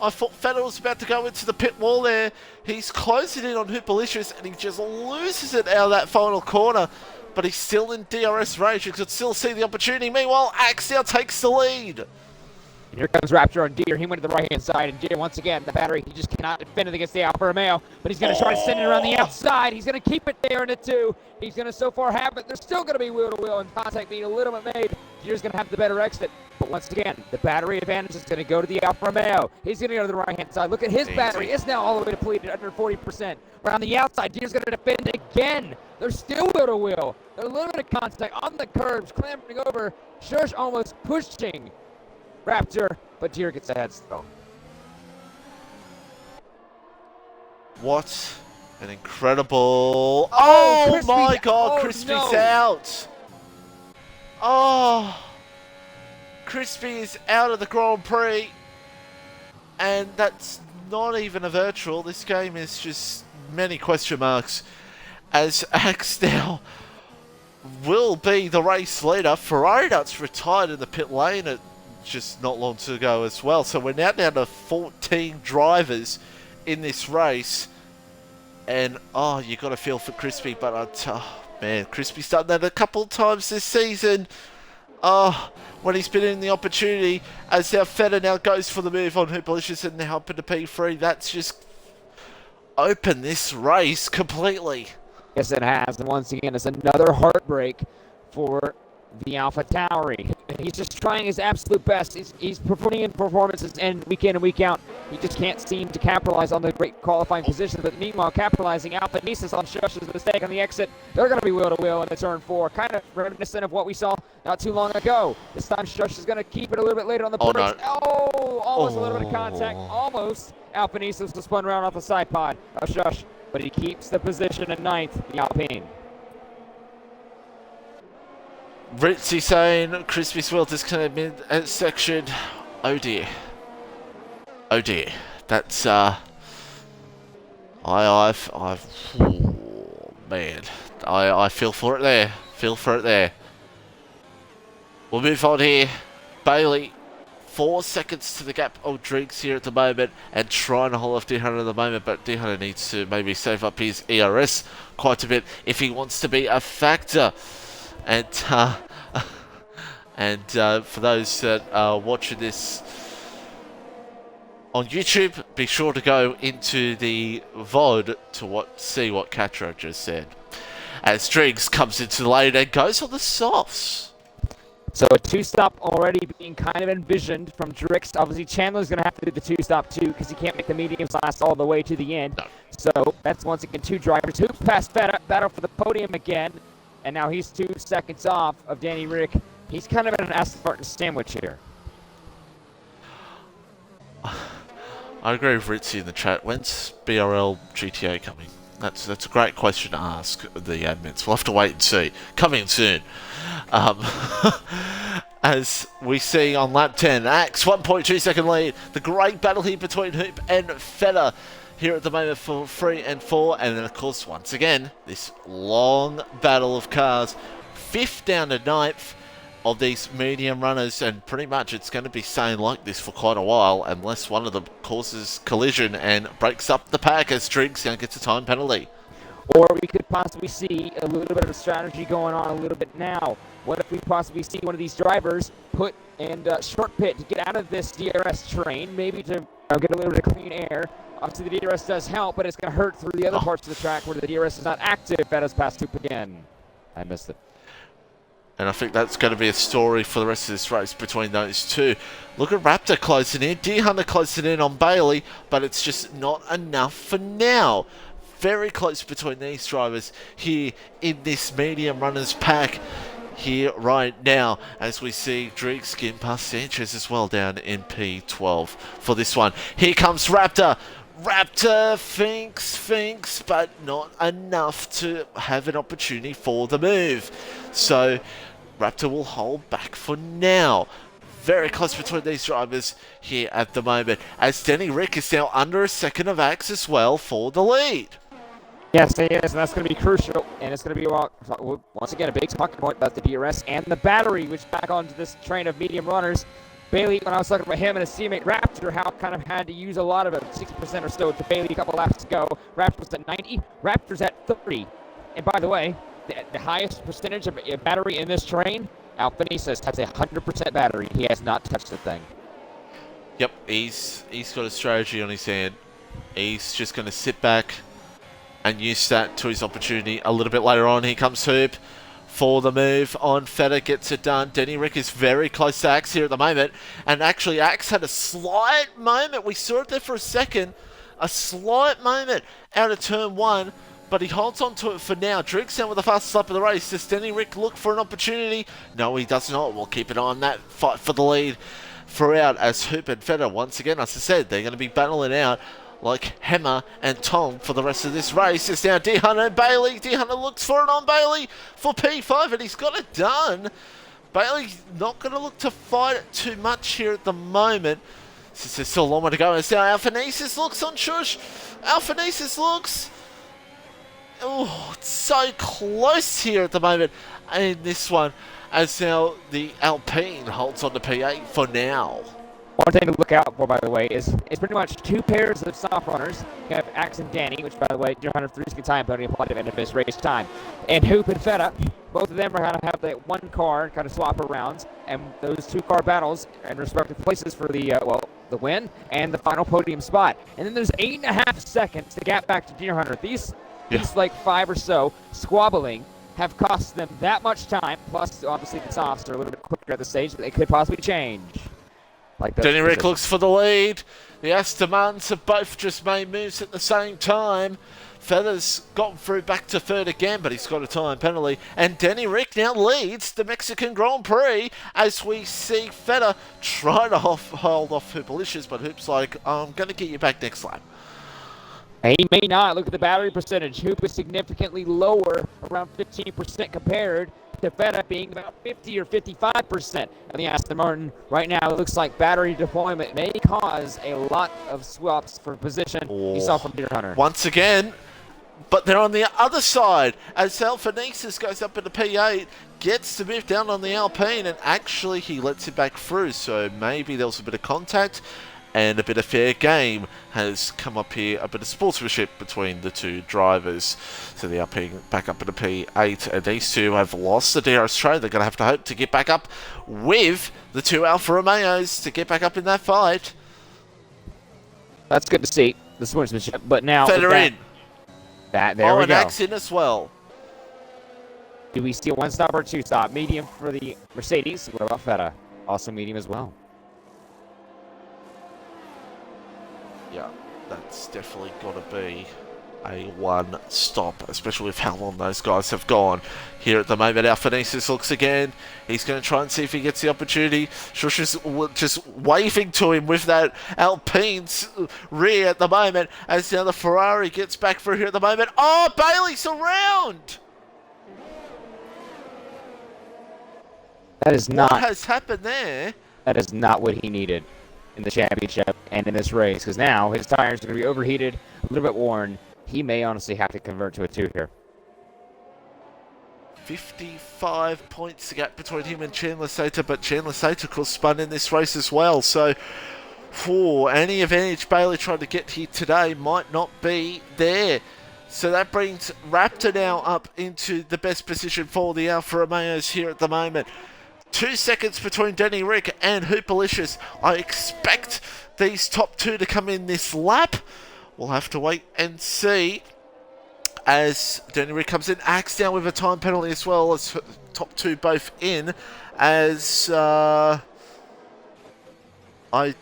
S1: I thought Feta was about to go into the pit wall there. He's closing in on Hoopalicious, and he just loses it out of that final corner. But he's still in DRS range. You could still see the opportunity. Meanwhile, Axe now takes the lead.
S2: And here comes Raptor on Deer. He went to the right-hand side, and Deer, once again, the battery, he just cannot defend it against the Alfa Romeo. But he's going to try to send it around the outside. He's going to keep it there in a 2. He's going to so far have it. There's still going to be wheel-to-wheel, and contact being a little bit made. Deer's going to have the better exit. But once again, the battery advantage is going to go to the Alfa Romeo. He's going to go to the right-hand side. Look at his battery. It's now all the way depleted, under 40%. Around the outside, Deer's going to defend again. There's still wheel-to-wheel. There's a little bit of contact on the curbs, clambering over. Shush almost pushing Raptor, but Deer gets ahead still.
S1: What an incredible... Oh my God, Crispy's
S2: no.
S1: out. Oh, Crispy is out of the Grand Prix. And that's not even a virtual. This game is just many question marks, as Axe now will be the race leader. Ferrari Nuts retired in the pit lane at just not long to go as well. So we're now down to 14 drivers in this race. And, oh, you got to feel for Crispy. But, man, Crispy's done that a couple of times this season. Oh, when he's been in the opportunity, as our Feta now goes for the move on Hoopalicious and now up into P3. That's just opened this race completely.
S2: Yes, it has. And once again, it's another heartbreak for the Alpha Tauri. He's just trying his absolute best. He's putting in performances and week in and week out. He just can't seem to capitalize on the great qualifying position. But meanwhile, capitalizing Alpha Nisus on Shush's mistake on the exit. They're going to be wheel to wheel in the turn 4. Kind of reminiscent of what we saw not too long ago. This time Shush is going to keep it a little bit later on the brakes.
S1: No.
S2: Oh, almost a little bit of contact. Almost. Alpha Nisus was spun around off the side pod of Shush. But he keeps the position in 9th, the Alpine.
S1: Ritzy saying Crispy Swirl disconnected mid section. Oh dear. Oh dear. That's oh, man. I feel for it there. Feel for it there. We'll move on here. Bailey, 4 seconds to the gap of Drinks here at the moment and trying to hold off D-Hunter at the moment, but D-Hunter needs to maybe save up his ERS quite a bit if he wants to be a factor. And for those that are watching this on YouTube, be sure to go into the VOD to see what Catra just said. As Driggs comes into the lane and goes on the softs.
S2: So a 2-stop already being kind of envisioned from Drix. Obviously, Chandler's going to have to do the 2-stop too because he can't make the mediums last all the way to the end.
S1: No.
S2: So that's once again 2 drivers. Hoop past Feta, battle for the podium again. And now he's 2 seconds off of Danny Rick. He's kind of in an Aston Martin sandwich here.
S1: I agree with Ritzy in the chat. When's BRL GTA coming? That's a great question to ask the admins. We'll have to wait and see. Coming soon. As we see on lap 10, Axe 1.2 second lead. The great battle here between Hoop and Feta here at the moment for 3 and 4. And then, of course, once again, this long battle of cars. 5th down to 9th of these medium runners. And pretty much it's going to be staying like this for quite a while unless one of them causes collision and breaks up the pack as Driggs gets a time penalty.
S2: Or we could possibly see a little bit of a strategy going on a little bit now. What if we possibly see one of these drivers put in short pit to get out of this DRS train, maybe to get a little bit of clean air. Obviously, the DRS does help, but it's going to hurt through the other parts of the track where the DRS is not active. Feta's past Hoop again. I missed it.
S1: And I think that's going to be a story for the rest of this race between those two. Look at Raptor closing in. D-Hunter closing in on Bailey, but it's just not enough for now. Very close between these drivers here in this medium runners pack here right now as we see Drake skin past Sanchez as well down in P12 for this one. Here comes Raptor. Raptor thinks, but not enough to have an opportunity for the move. So Raptor will hold back for now. Very close between these drivers here at the moment as Denny Rick is now under a second of Axe as well for the lead.
S2: Yes, he is, and that's going to be crucial. And it's going to be, once again, a big talking point about the DRS and the battery, which back onto this train of medium runners. Bailey, when I was talking about him and his teammate Raptor, how kind of had to use a lot of it, 60% or so to Bailey a couple laps ago. Raptor's at 90, Raptor's at 30. And by the way, the highest percentage of battery in this train, Alphanisa has a 100% battery. He has not touched the thing.
S1: Yep, he's got a strategy on his hand. He's just going to sit back and use that to his opportunity a little bit later on. Here comes Hoop for the move on. Feta gets it done. Denny Rick is very close to Axe here at the moment. And actually, Axe had a slight moment. We saw it there for a second. A slight moment out of turn 1. But he holds on to it for now. Driggs down with the fastest lap of the race. Does Denny Rick look for an opportunity? No, he does not. We'll keep an eye on that fight for the lead throughout as Hoop and Feta, once again, as I said, they're going to be battling out like Hammer and Tong for the rest of this race. It's now D-Hunter and Bailey. D-Hunter looks for it on Bailey for P5, and he's got it done. Bailey's not going to look to fight it too much here at the moment, since there's still a long way to go. It's now Alphanesis looks on Shush. Alphanesis looks. Oh, it's so close here at the moment in this one, as now the Alpine holds on to P8 for now.
S2: One thing to look out for, by the way, is it's pretty much 2 pairs of soft runners. You have Axe and Danny, which, by the way, 103 second time penalty applied to the end of this race time. And Hoop and Feta, both of them are going to have that one car kind of swap around, and those 2-car battles in respective places for the, the win and the final podium spot. And then there's 8.5 seconds to get back to Deer Hunter. These like 5 or so squabbling have cost them that much time. Plus, obviously, the softs are a little bit quicker at the stage, but they could possibly change. Like
S1: Denny Rick looks for the lead. The Aston Martins have both just made moves at the same time. Feather's gotten through back to third again, but he's got a time penalty. And Denny Rick now leads the Mexican Grand Prix as we see Feather try to hold off Hoopalicious, but Hoop's like, I'm going to get you back next lap.
S2: He may not. Look at the battery percentage. Hoop is significantly lower, around 15% compared to Feta being about 50 or 55%. And the Aston Martin right now, it looks like battery deployment may cause a lot of swaps for position. You saw from Deer Hunter.
S1: Once again, but they're on the other side as Alphanesis goes up into P8, gets to move down on the Alpine, and actually he lets it back through. So maybe there was a bit of contact and a bit of fair game has come up here, a bit of sportsmanship between the two drivers. So the Alpine back up into P8, and these two have lost the DRS trade. They're going to hope to get back up with the two Alfa Romeos to get back up in that fight.
S2: That's good to see, the sportsmanship. But now,
S1: Feather in.
S2: There we go.
S1: And Axe in as well.
S2: Do we see a one-stop or a two-stop? Medium for the Mercedes. What about Feta? Also medium as well.
S1: Yeah, that's definitely got to be a one stop, especially with how long those guys have gone. Here at the moment, Alphanesis looks again. He's going to try and see if he gets the opportunity. Shush is just waving to him with that Alpine's rear at the moment, as now the Ferrari gets back through here at the moment. Oh, Bailey's around!
S2: That is not...
S1: What has happened there?
S2: That is not what he needed in the championship and in this race, because now his tires are going to be overheated, a little bit worn. He may honestly have to convert to a 2 here.
S1: 55 points the gap between him and Chandler Sater, but Chandler Sater, of course, spun in this race as well. So, for any advantage Bailey tried to get here today might not be there. So that brings Raptor now up into the best position for the Alfa Romeos here at the moment. 2 seconds between Denny Rick and Hoopalicious. I expect these top two to come in this lap. We'll have to wait and see as Denny Rick comes in. Axe down with a time penalty as well, as top two both in. As I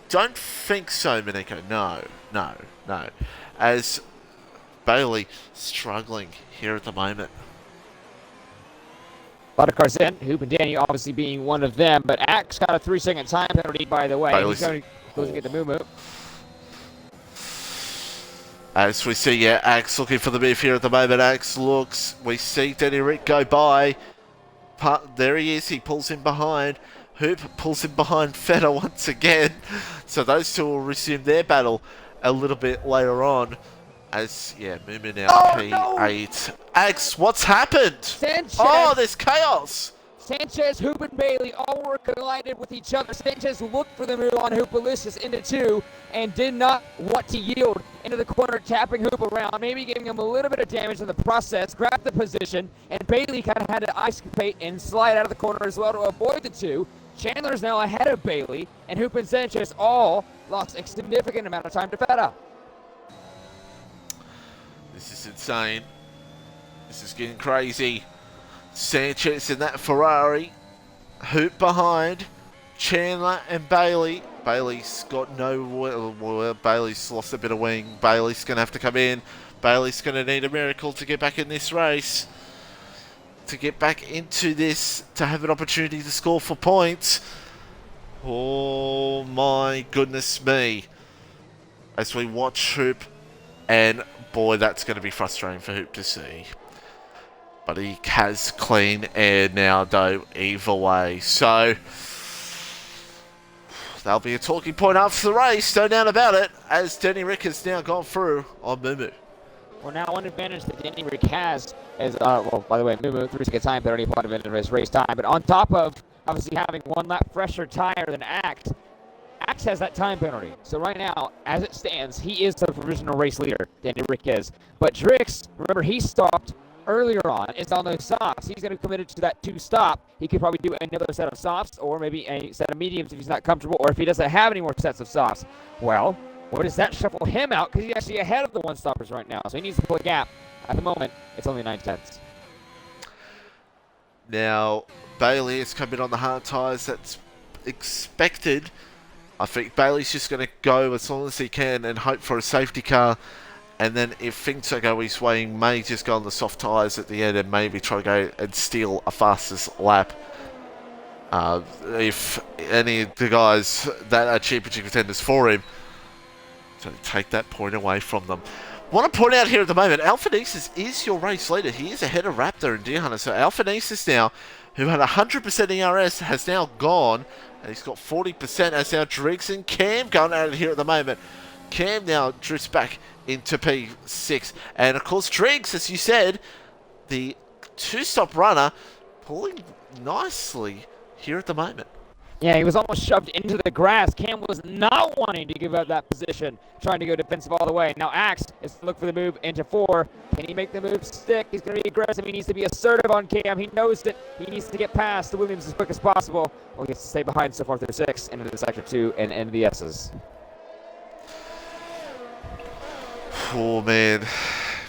S1: don't think so, Mineko. No. As Bailey struggling here at the moment.
S2: A lot of cars in, Hoop and Danny obviously being one of them, but Axe got a 3-second time penalty, by the way. He's going to get the move.
S1: As we see, Axe looking for the move here at the moment. Axe looks, we see Denny Rick go by. There he is, he pulls him behind. Hoop pulls him behind Feta once again. So those two will resume their battle a little bit later on. As, moving out P8. No. Axe, what's happened?
S2: Sanchez.
S1: Oh, there's chaos.
S2: Sanchez, Hoop, and Bailey all were collided with each other. Sanchez looked for the move on Hoopalicious into 2 and did not want to yield into the corner, tapping Hoop around, maybe giving him a little bit of damage in the process, grabbed the position, and Bailey kind of had to ice-capate and slide out of the corner as well to avoid the 2. Chandler's now ahead of Bailey, and Hoop and Sanchez all lost a significant amount of time to Feta.
S1: This is insane. This is getting crazy. Sanchez in that Ferrari. Hoop behind. Chandler and Bailey. Bailey's got no... Bailey's lost a bit of wing. Bailey's going to have to come in. Bailey's going to need a miracle to get back in this race. To get back into this. To have an opportunity to score for points. Oh my goodness me. As we watch Hoop. And boy, that's going to be frustrating for Hoop to see. But he has clean air now, though, either way. So, that'll be a talking point after the race, no doubt about it, as Denny Rick has now gone through on Mumu.
S2: Well, now one advantage that Denny Rick has is, well, by the way, Mumu, 3-second time, 30 point advantage of his race time. But on top of, obviously, having 1 lap fresher tire than Axe, Axe has that time penalty. So right now, as it stands, he is the provisional race leader, Denny Rick is. But Drix, remember, he stopped earlier on. It's on those softs. He's going to be committed to that 2-stop. He could probably do another set of softs or maybe a set of mediums if he's not comfortable, or if he doesn't have any more sets of softs. Well, where does that shuffle him out? Because he's actually ahead of the 1-stoppers right now. So he needs to pull a gap. At the moment, it's only 9 tenths.
S1: Now, Bailey has come in on the hard tyres. That's expected. I think Bailey's just going to go as long as he can and hope for a safety car. And then if things don't go his way, he may just go on the soft tyres at the end and maybe try to go and steal a fastest lap. If any of the guys that are championship contenders for him, to take that point away from them. Want to point out here at the moment, Alphanesis is your race leader. He is ahead of Raptor and Deer Hunter. So Alphanesis now, who had 100% ERS, has now gone. And he's got 40% as now Driggs and Cam going at it here at the moment. Cam now drifts back into P6. And of course, Driggs, as you said, the two-stop runner, pulling nicely here at the moment.
S2: Yeah, he was almost shoved into the grass. Cam was not wanting to give up that position, trying to go defensive all the way. Now Axe is to look for the move into 4. Can he make the move stick? He's going to be aggressive. He needs to be assertive on Cam. He knows that he needs to get past the Williams as quick as possible. Well, he gets to stay behind so far through 6, into the sector 2, and into the S's.
S1: Oh, man.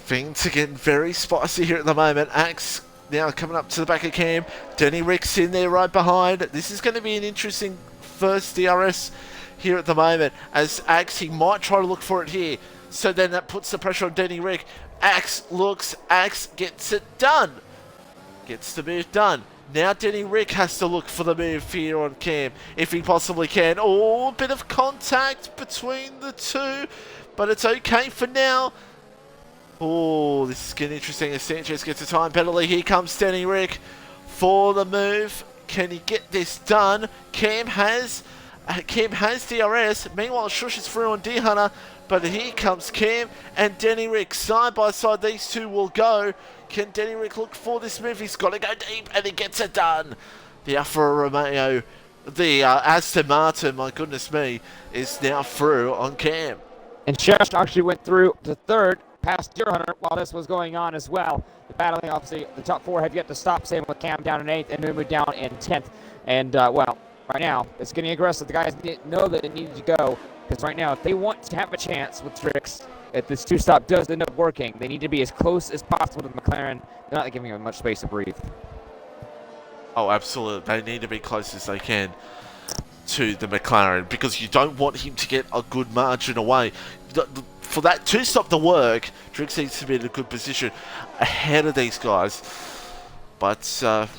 S1: Things are getting very spicy here at the moment. Axe now coming up to the back of Cam. Denny Rick's in there right behind. This is going to be an interesting first DRS here at the moment. As Axe, he might try to look for it here. So then that puts the pressure on Denny Rick. Axe looks. Axe gets it done. Gets the move done. Now Denny Rick has to look for the move here on Cam, if he possibly can. Oh, a bit of contact between the two. But it's okay for now. Oh, this is getting interesting as Sanchez gets a time penalty. Here comes Denny Rick for the move. Can he get this done? Cam has DRS. Meanwhile, Shush is through on Deer Hunter. But here comes Cam and Denny Rick. Side by side, these two will go. Can Denny Rick look for this move? He's got to go deep and he gets it done. The Alfa Romeo, the Aston Martin, my goodness me, is now through on Cam.
S2: And Shush actually went through to 3rd. Past Deer Hunter while this was going on as well. The battling, obviously, the top 4 have yet to stop. Same with Cam down in 8th and Mumu down in 10th. And, well, right now, it's getting aggressive. The guys didn't know that it needed to go. Because right now, if they want to have a chance with Drix, if this two-stop does end up working, they need to be as close as possible to McLaren. They're not giving him much space to breathe.
S1: Oh, absolutely. They need to be close as they can to the McLaren. Because you don't want him to get a good margin away. For that two-stop to work, Drix needs to be in a good position ahead of these guys. But,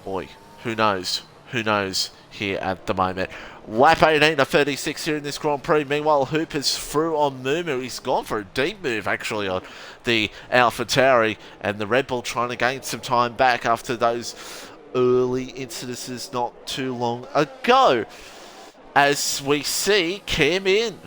S1: boy, who knows? Who knows here at the moment. Lap 18 to 36 here in this Grand Prix. Meanwhile, Hoop is through on Mumu. He's gone for a deep move, actually, on the AlphaTauri. And the Red Bull trying to gain some time back after those early incidences not too long ago. As we see Cam in.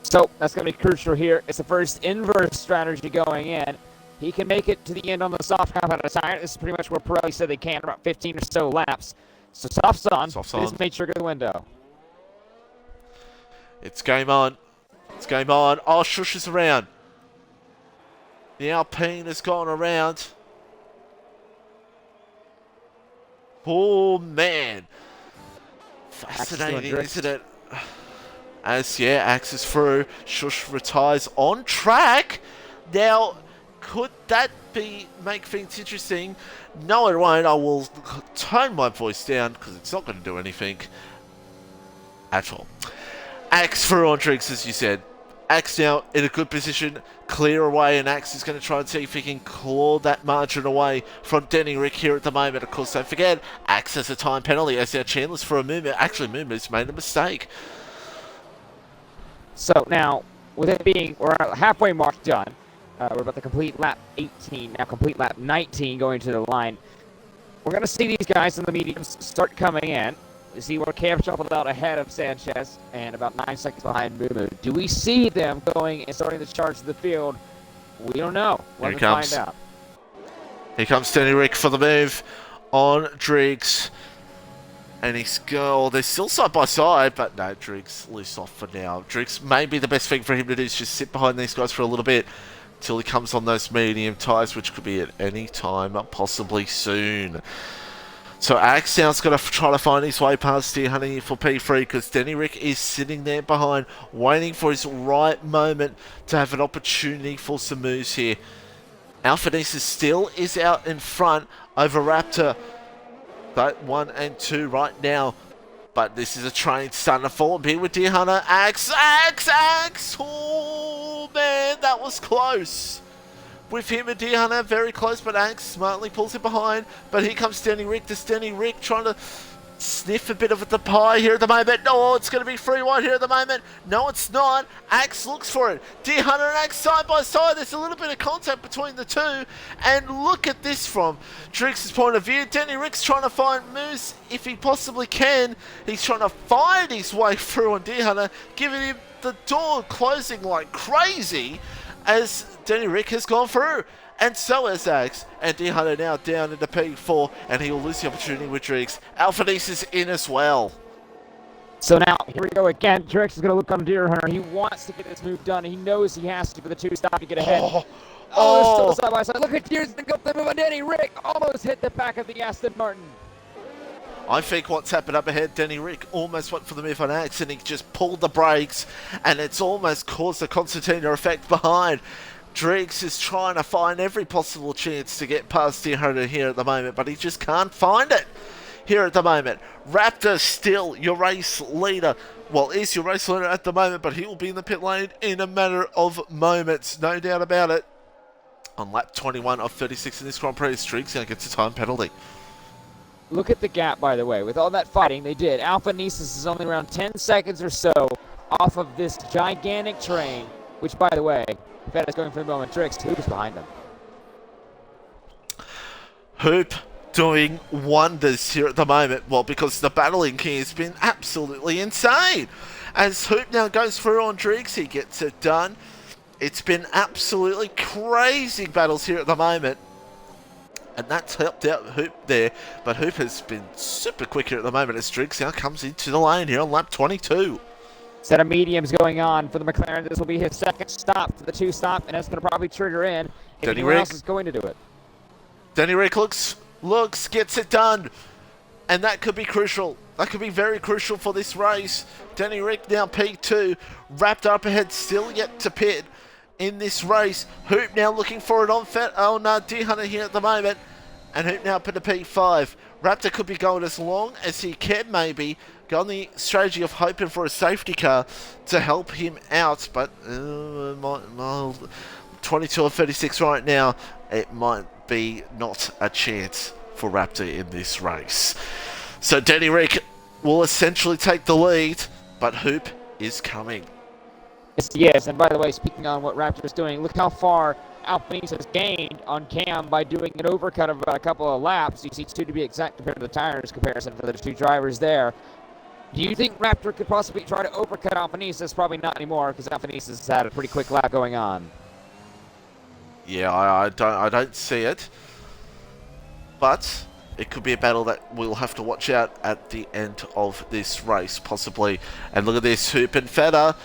S2: So that's going to be crucial here. It's the first inverse strategy going in. He can make it to the end on the soft half at a tire. This is pretty much where Pirelli said they can, about 15 or so laps. So soft's on. This may trigger the window.
S1: It's game on. It's game on. Oh, Shush is around. The Alpine has gone around. Oh, man. Fascinating, isn't it? As, yeah, Axe is through. Shush retires on track. Now, could that make things interesting? No, it won't. I will tone my voice down because it's not going to do anything at all. Axe through on Driggs, as you said. Axe now in a good position. Clear away, and Axe is going to try and see if he can claw that margin away from Denny Rick here at the moment. Of course, don't forget, Axe has a time penalty as now Chandler's for a movement. Actually, Mumu's made a mistake.
S2: So now, with it being, we're halfway mark done. We're about to complete lap 18, now complete lap 19 going to the line. We're going to see these guys in the mediums start coming in. You see where Cam shuffled out ahead of Sanchez and about 9 seconds behind Mumu. Do we see them going and starting to charge the field? We don't know. We're going to find out.
S1: Here comes Denny Rick for the move on Driggs. And they're still side by side, but no, Driggs loose off for now. Driggs, maybe the best thing for him to do is just sit behind these guys for a little bit till he comes on those medium tyres, which could be at any time, possibly soon. So Axe now's got to try to find his way past Deer Hunter here for P3 because Denny Rick is sitting there behind, waiting for his right moment to have an opportunity for some moves here. Alphanesis still is out in front over Raptor. That 1 and 2 right now. But this is a train starting to fall a bit with Deer Hunter. Axe! Oh, man, that was close. With him and Deer Hunter very close, but Axe smartly pulls it behind. But here comes Denny Rick. Does Denny Rick trying to sniff a bit of the pie here at the moment? No, it's going to be free wide here at the moment. No, it's not. Axe looks for it. Deer Hunter and Axe side by side. There's a little bit of contact between the two. And look at this from Drix's point of view. Denny Rick's trying to find Moose if he possibly can. He's trying to find his way through on Deer Hunter, giving him the door closing like crazy as Denny Rick has gone through. And so has Axe. And Deer Hunter now down into P4, and he will lose the opportunity with Drix. Alphanesis in as well.
S2: So now, here we go again. Drix is going to look on Deer Hunter. He wants to get this move done. He knows he has to for the 2-stop to get ahead. Still side by side. Look at Deer's going to go for the move on Denny Rick. Almost hit the back of the Aston Martin.
S1: I think what's happened up ahead, Denny Rick almost went for the move on Axe, and he just pulled the brakes, and it's almost caused a concertina effect behind. Driggs is trying to find every possible chance to get past Deer Hunter here at the moment, but he just can't find it here at the moment. Raptor still your race leader. Well, is your race leader at the moment, but he will be in the pit lane in a matter of moments. No doubt about it. On lap 21 of 36 in this Grand Prix, Driggs now gets a time penalty.
S2: Look at the gap, by the way. With all that fighting they did, Alphanesis is only around 10 seconds or so off of this gigantic train, which, by the way, Fed is going for the moment. Drix, who's behind them?
S1: Hoop doing wonders here at the moment. Well, because the battling here has been absolutely insane. As Hoop now goes through on Driggs, he gets it done. It's been absolutely crazy battles here at the moment. And that's helped out Hoop there. But Hoop has been super quick here at the moment as Driggs now comes into the lane here on lap 22.
S2: Set of mediums going on for the McLaren. This will be his second stop for the 2-stop, and that's going to probably trigger in if anyone else is going to do it.
S1: Denny Rick looks, gets it done. And that could be crucial. That could be very crucial for this race. Denny Rick now P2. Wrapped up ahead, still yet to pit in this race. Hoop now looking for it on Deer Hunter here at the moment. And Hoop now up into P5. Raptor could be going as long as he can maybe. Go on the strategy of hoping for a safety car to help him out. But 22 or 36 right now, it might be not a chance for Raptor in this race. So Denny Rick will essentially take the lead, but Hoop is coming.
S2: Yes, and by the way, speaking on what Raptor is doing, look how far Alphanesis has gained on Cam by doing an overcut of about a couple of laps. You see 2 to be exact compared to the tires comparison for the 2 drivers there. Do you think Raptor could possibly try to overcut Alphanesis? Probably not anymore, because Alphanesis has had a pretty quick lap going on.
S1: Yeah, I don't see it. But it could be a battle that we'll have to watch out at the end of this race, possibly. And look at this, Hoop and Feta.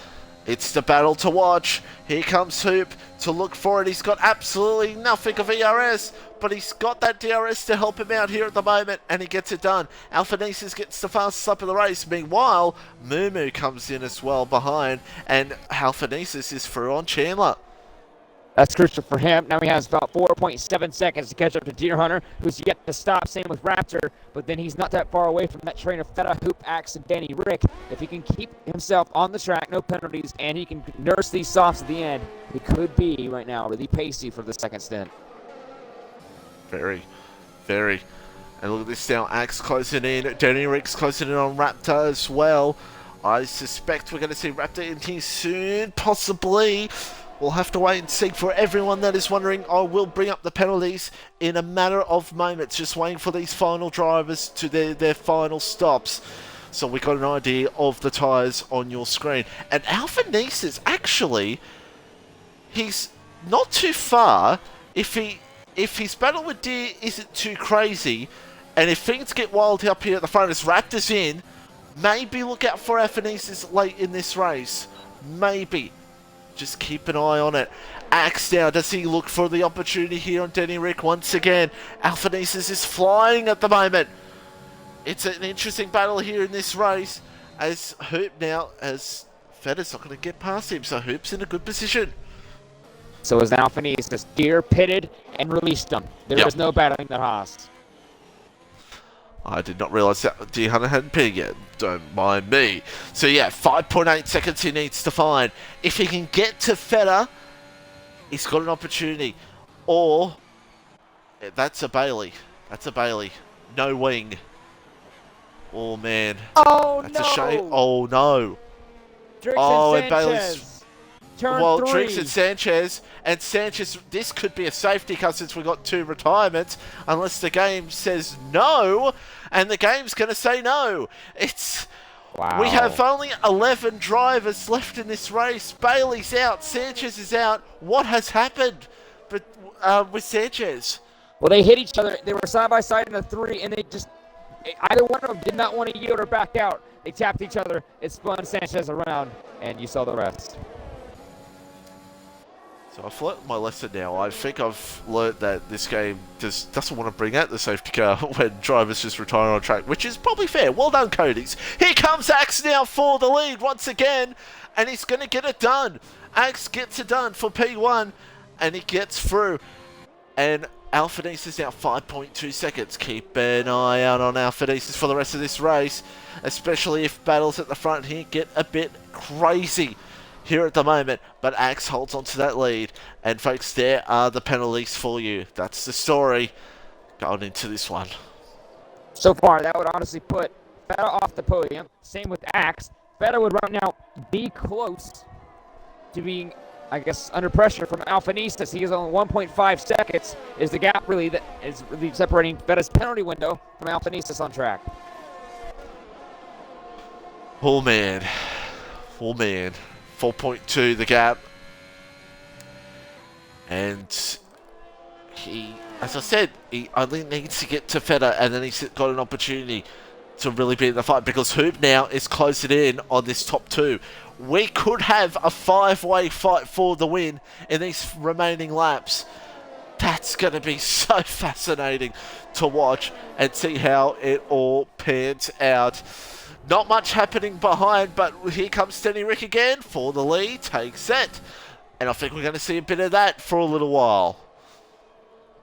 S1: It's the battle to watch. Here comes Hoop to look for it. He's got absolutely nothing of ERS, but he's got that DRS to help him out here at the moment, and he gets it done. Alphanesis gets the fastest lap of the race. Meanwhile, Moo comes in as well behind, and Alphanesis is through on Chandler.
S2: That's crucial for him. Now he has about 4.7 seconds to catch up to Deer Hunter, who's yet to stop. Same with Raptor, but then he's not that far away from that train of Feta, Hoop, Axe, and Danny Rick. If he can keep himself on the track, no penalties, and he can nurse these softs at the end, he could be, right now, really pacey for the second stint.
S1: Very. And look at this now. Axe closing in. Danny Rick's closing in on Raptor as well. I suspect we're going to see Raptor in here soon, possibly. We'll have to wait and see. For everyone that is wondering, I will bring up the penalties in a matter of moments. Just waiting for these final drivers to their final stops. So we got an idea of the tyres on your screen. And Alphanesis, actually, he's not too far. If his battle with Deer isn't too crazy, and if things get wild up here at the front as Raptor's in, maybe look out for Alphanesis late in this race. Maybe. Just keep an eye on it. Axe now, does he look for the opportunity here on Denny Rick once again? Alphanesis is flying at the moment. It's an interesting battle here in this race as Hoop now, as Feta's not going to get past him, so Hoop's in a good position.
S2: So as now Finis gear pitted and released them. There is no battling the Haas.
S1: I did not realise that Deer Hunter hadn't pitted yet. Don't mind me. So yeah, 5.8 seconds he needs to find. If he can get to Feta, he's got an opportunity. Or that's a Bailey. That's a Bailey. No wing. Oh man.
S2: Oh
S1: that's
S2: no!
S1: A shame. Oh no.
S2: And Bailey's. Turn 3.
S1: Drinks and Sanchez, this could be a safety car since we got 2 retirements, unless the game says no, and the game's going to say no.
S2: Wow.
S1: We have only 11 drivers left in this race. Bailey's out, Sanchez is out. What has happened with Sanchez?
S2: Well, they hit each other. They were side by side in a 3, and either one of them did not want to yield or back out. They tapped each other. It spun Sanchez around, and you saw the rest.
S1: So I've learnt my lesson now. I think I've learnt that this game doesn't want to bring out the safety car when drivers just retire on track, which is probably fair. Well done, Cody's. Here comes Axe now for the lead once again, and he's going to get it done. Axe gets it done for P1, and he gets through. And Alphanesis now 5.2 seconds. Keep an eye out on Alphanesis for the rest of this race, especially if battles at the front here get a bit crazy here at the moment, but Axe holds on to that lead. And folks, there are the penalties for you. That's the story going into this one.
S2: So far, that would honestly put Feta off the podium. Same with Axe. Feta would right now be close to being, I guess, under pressure from Alphanistas. He is only 1.5 seconds is the gap really that is really separating Feta's penalty window from Alphanistas on track.
S1: Oh man. Oh man. 4.2 the gap, and he, as I said, he only needs to get to Feta, and then he's got an opportunity to really be in the fight, because Hoop now is closing in on this top 2. We could have a 5-way fight for the win in these remaining laps. That's going to be so fascinating to watch and see how it all pans out. Not much happening behind, but here comes Denny Rick again for the lead. Takes it. And I think we're going to see a bit of that for a little while.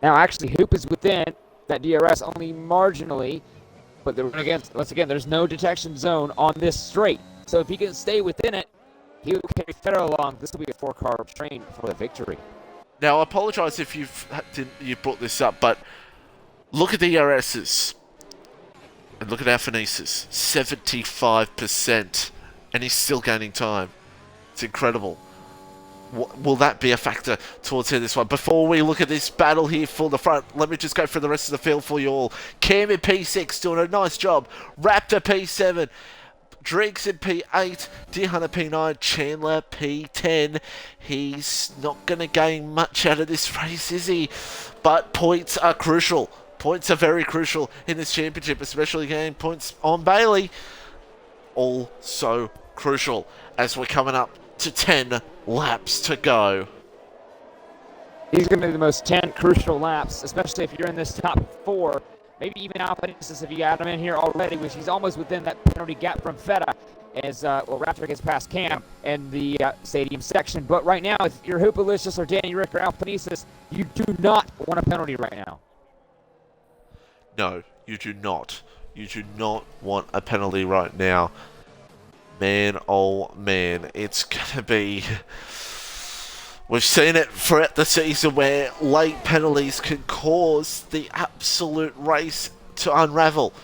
S2: Now, actually, Hoop is within that DRS only marginally, but once again, there's no detection zone on this straight. So if he can stay within it, he will carry Feta along. This will be a 4-car train for the victory.
S1: Now, I apologize if you brought this up, but look at the DRSs. And look at Alphanesis, 75%, and he's still gaining time. It's incredible. Will that be a factor towards here this one? Before we look at this battle here for the front, let me just go through the rest of the field for you all. Cam in P6 doing a nice job. Raptor P7. Drakes in P8, Deer Hunter P9, Chandler P10. He's not going to gain much out of this race, is he? But points are crucial. Points are very crucial in this championship, especially getting points on Bailey. All so crucial as we're coming up to 10 laps to go.
S2: These are going to be the most 10 crucial laps, especially if you're in this top 4. Maybe even Alphanesis if you got him in here already, which he's almost within that penalty gap from Feta as Raptor gets past Cam in the stadium section. But right now, if you're Hoopalicious or Danny Rick or Alphanesis, you do not want a penalty right now.
S1: No, you do not. You do not want a penalty right now. Man, oh man, it's going to be... We've seen it throughout the season where late penalties can cause the absolute race to unravel.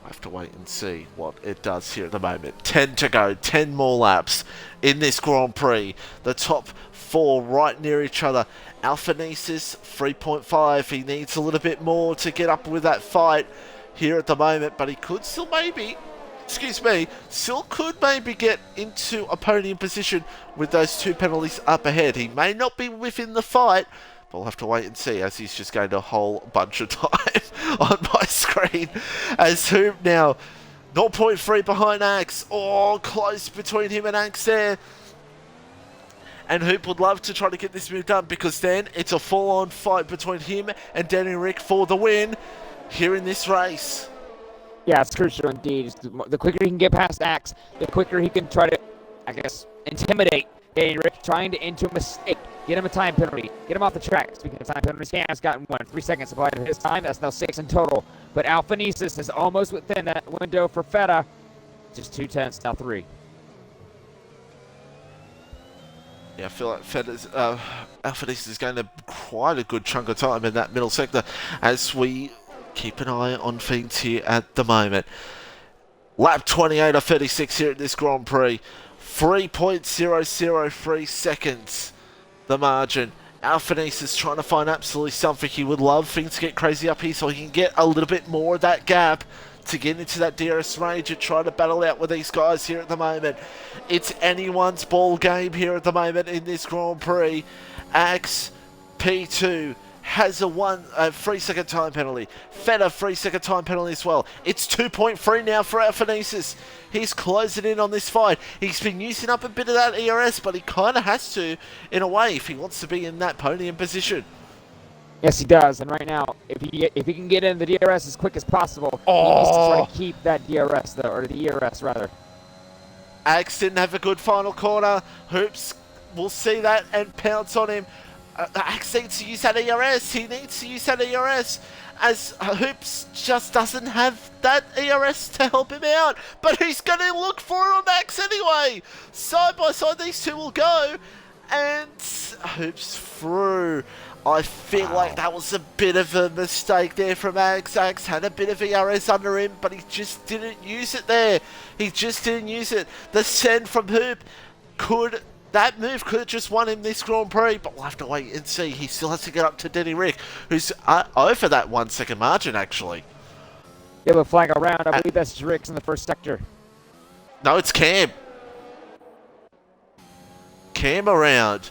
S1: I have to wait and see what it does here at the moment. 10 to go, 10 more laps in this Grand Prix. The top 4 right near each other. Alphanesis 3.5. He needs a little bit more to get up with that fight here at the moment, but he could still maybe, still could maybe get into a podium position with those 2 penalties up ahead. He may not be within the fight, but we'll have to wait and see, as he's just gained a whole bunch of time on my screen. As Hoop now 0.3 behind Axe. Oh, close between him and Axe there. And Hoop would love to try to get this move done, because then it's a full-on fight between him and Danny Rick for the win here in this race.
S2: Yeah, it's crucial indeed. The quicker he can get past Axe, the quicker he can try to, I guess, intimidate Danny Rick trying to into a mistake. Get him a time penalty. Get him off the track. Speaking of time penalties, Cam's gotten 1. 3 seconds applied to his time. That's now 6 in total. But Alphanesis is almost within that window for Feta. Just 2 tenths, now 3.
S1: Yeah, I feel like Alphanesis is going to quite a good chunk of time in that middle sector as we keep an eye on things here at the moment. Lap 28 of 36 here at this Grand Prix. 3.003 seconds, the margin. Alphanesis trying to find absolutely something. He would love things to get crazy up here so he can get a little bit more of that gap to get into that DRS range and try to battle out with these guys here at the moment. It's anyone's ball game here at the moment in this Grand Prix. Axe P2 has a 3-second time penalty. Feta 3-second time penalty as well. It's 2.3 now for Alphanesis. He's closing in on this fight. He's been using up a bit of that ERS, but he kind of has to in a way if he wants to be in that podium position.
S2: Yes, he does. And right now, if he can get in the DRS as quick as possible, he needs to try to keep that DRS, though, or the ERS, rather.
S1: Axe didn't have a good final corner. Hoops will see that and pounce on him. Axe needs to use that ERS. He needs to use that ERS as Hoops just doesn't have that ERS to help him out. But he's going to look for it on Axe anyway. Side by side, these two will go. And Hoops through. I feel like that was a bit of a mistake there from Axe. Axe had a bit of ERS under him, but he just didn't use it there. He just didn't use it. The send from Hoop that move could have just won him this Grand Prix, but we'll have to wait and see. He still has to get up to Denny Rick, who's over that 1 second margin, actually.
S2: Yellow flag around. I believe that's Rick's in the first sector.
S1: No, it's Cam. Cam around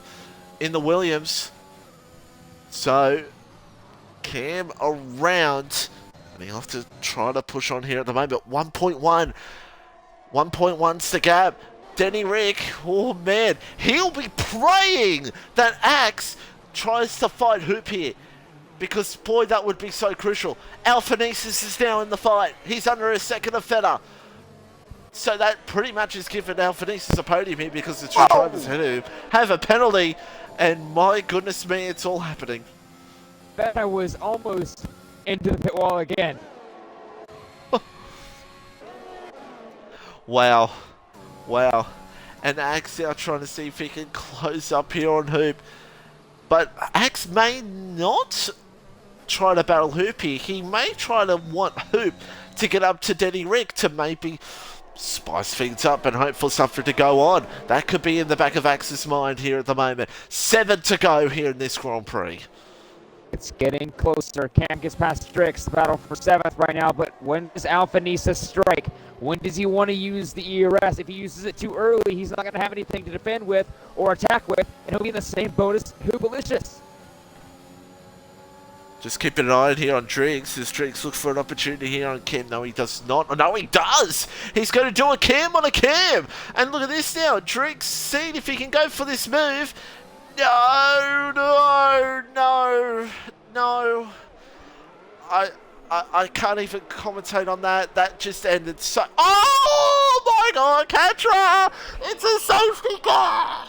S1: in the Williams. So, Cam around. And he'll have to try to push on here at the moment. 1.1. 1.1's the gap. Denny Rick, oh man, he'll be praying that Axe tries to fight Hoop here. Because, boy, that would be so crucial. Alphanesis is now in the fight. He's under a second of Feta. So that pretty much has given Alphanesis a podium here because the two drivers ahead of him have a penalty. And my goodness me, it's all happening.
S2: Feta was almost into the pit wall again.
S1: Wow. Wow. And Axe now trying to see if he can close up here on Hoop. But Axe may not try to battle Hoop here. He may try to want Hoop to get up to Denny Rick to maybe spice things up and hope for something to go on. That could be in the back of Axe's mind here at the moment. 7 to go here in this Grand Prix.
S2: It's getting closer. Cam gets past Strix. The battle for 7th right now. But when does Alphanesis strike? When does he want to use the ERS? If he uses it too early, he's not going to have anything to defend with or attack with, and he'll be in the same boat as Hoopalicious.
S1: Just keeping an eye on here on Driggs. As Driggs looks for an opportunity here on Cam. No, he does not. Oh, no, he does! He's going to do a Cam on a Cam! And look at this now. Driggs seeing if he can go for this move. No, no, no, no. I can't even commentate on that. That just ended so... Oh my god, Catra! It's a safety car!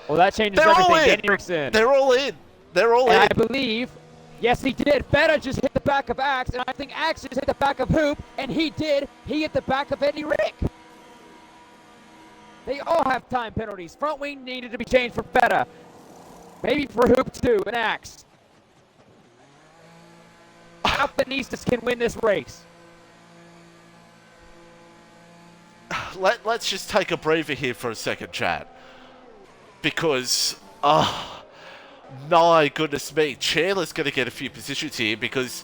S2: Well, that changes everything. Danny Rick's in.
S1: They're all in. They're all in.
S2: I believe, yes, he did. Feta just hit the back of Axe, and I think Axe just hit the back of Hoop, and he did. He hit the back of Eddie Rick. They all have time penalties. Front wing needed to be changed for Feta. Maybe for Hoop too, and Axe. Alphanesis can win this race.
S1: Let's just take a breather here for a second, chat. Because, my goodness me, Chandler's going to get a few positions here because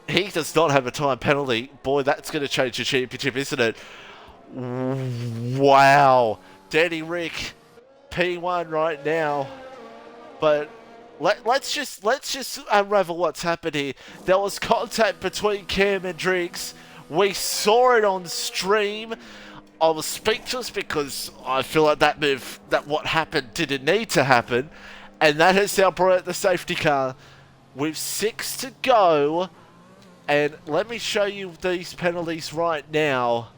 S1: he does not have a time penalty. Boy, that's going to change the championship, isn't it? Wow. Danny Rick, P1 right now. But let's just unravel what's happened here. There was contact between Cam and Driggs. We saw it on stream. I was speechless because I feel like that move, that what happened didn't need to happen. And that has now brought out the safety car. With 6 to go. And let me show you these penalties right now.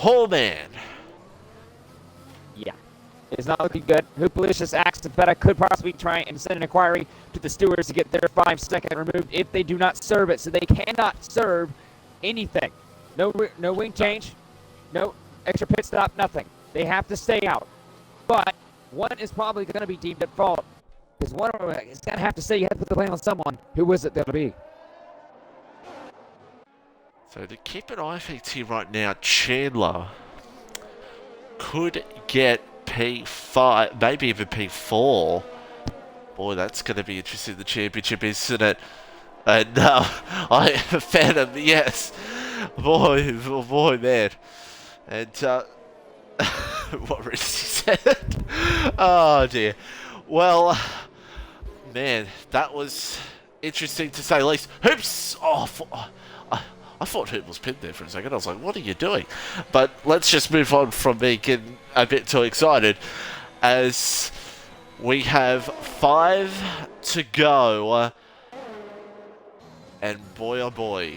S1: Oh, man.
S2: is not looking good. Hoopalicious Axe and Feta could possibly try and send an inquiry to the stewards to get their 5-second removed if they do not serve it. So they cannot serve anything. No wing change, no extra pit stop, nothing. They have to stay out. But one is probably going to be deemed at fault. Because one of them is going to have to say you have to put the blame on someone. Who is it going to be?
S1: So to keep an eye effect here right now, Chandler could get P5, maybe even P4. Boy, that's going to be interesting, the championship, isn't it? And I Phantom, yes. Boy, man. And what Richie said. Oh, dear. Well, man, that was interesting to say the least. Hoops! Oh, I thought Hoop was pinned there for a second. I was like, what are you doing? But let's just move on from me getting a bit too excited, as we have 5 to go. And boy, oh boy,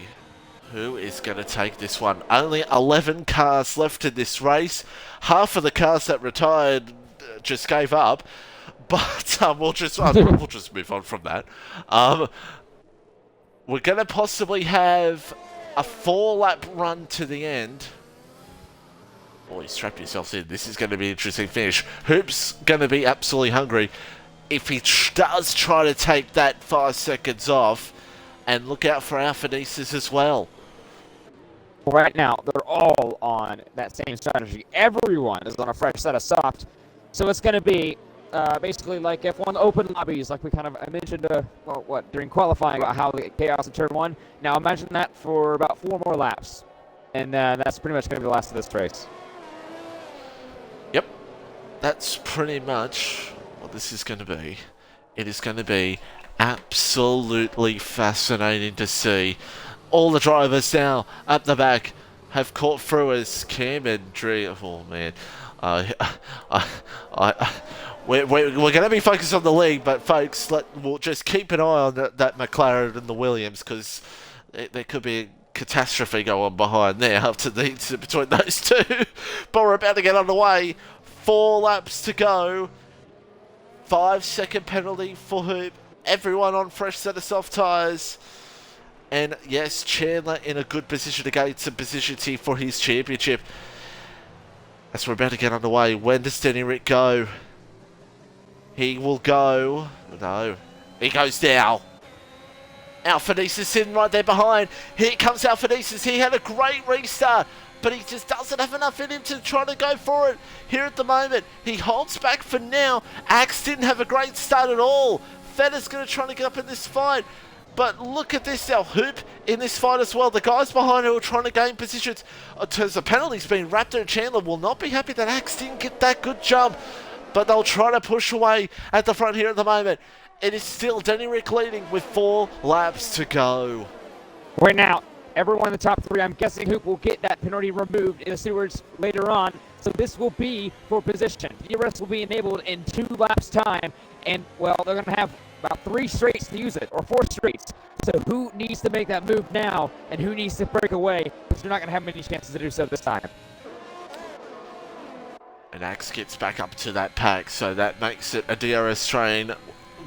S1: who is going to take this one? Only 11 cars left in this race. Half of the cars that retired just gave up. But we'll just move on from that. We're going to possibly have a 4-lap run to the end. Boy, strap yourselves in. This is going to be an interesting finish. Hoop's going to be absolutely hungry if he does try to take that 5 seconds off. And look out for Alphanesis as well.
S2: Right now, they're all on that same strategy. Everyone is on a fresh set of soft. So it's going to be basically like F1 open lobbies, like I mentioned, during qualifying about how the chaos in turn 1. Now imagine that for about 4 more laps. And that's pretty much going to be the last of this race.
S1: Yep. That's pretty much what this is going to be. It is going to be absolutely fascinating to see. All the drivers now up the back have caught through as Cam and Dre. Oh man, we're going to be focused on the league, but folks, we'll just keep an eye on that McLaren and the Williams, because there could be a catastrophe going on behind there after between those two. But we're about to get underway. 4 laps to go. 5-second penalty for Hoop. Everyone on fresh set of soft tyres. And yes, Chandler in a good position to gain some positions here for his championship. As we're about to get underway, when does Denny Rick go? He will go. No, he goes now. Alphanesis in right there behind. Here comes Alphanesis. He had a great restart, but he just doesn't have enough in him to try to go for it here at the moment. He holds back for now. Axe didn't have a great start at all. Fedder's going to try to get up in this fight. But look at this now. Hoop in this fight as well. The guys behind her are trying to gain positions. In terms of penalties being Raptor and Chandler will not be happy that Axe didn't get that good jump. But they'll try to push away at the front here at the moment. It is still Denny Rick leading with 4 laps to go.
S2: Right now, everyone in the top 3, I'm guessing Hoop will get that penalty removed in the stewards later on. So this will be for position. DRS will be enabled in 2 laps time. And, well, they're going to have about 3 straights to use it, or 4 straights. So who needs to make that move now, and who needs to break away? Because they're not going to have many chances to do so this time.
S1: And Axe gets back up to that pack, so that makes it a DRS train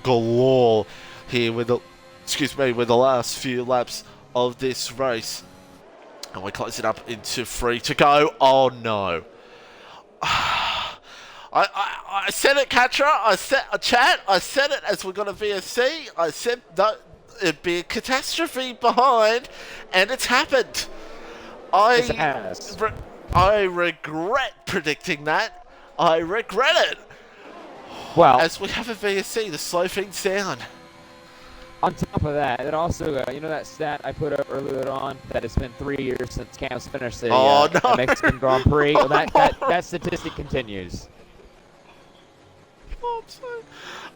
S1: galore here with the last few laps of this race. And we close it up into 3 to go. Oh no. I said it, Katra. I said chat. I said it as we got a VSC. I said that it'd be a catastrophe behind, and it's happened. I regret predicting that. I regret it.
S2: Well,
S1: as we have a VSC to slow things down.
S2: On top of that, it also, you know that stat I put up earlier on that it's been 3 years since Cam's finished the Mexican Grand Prix? Well, that statistic continues.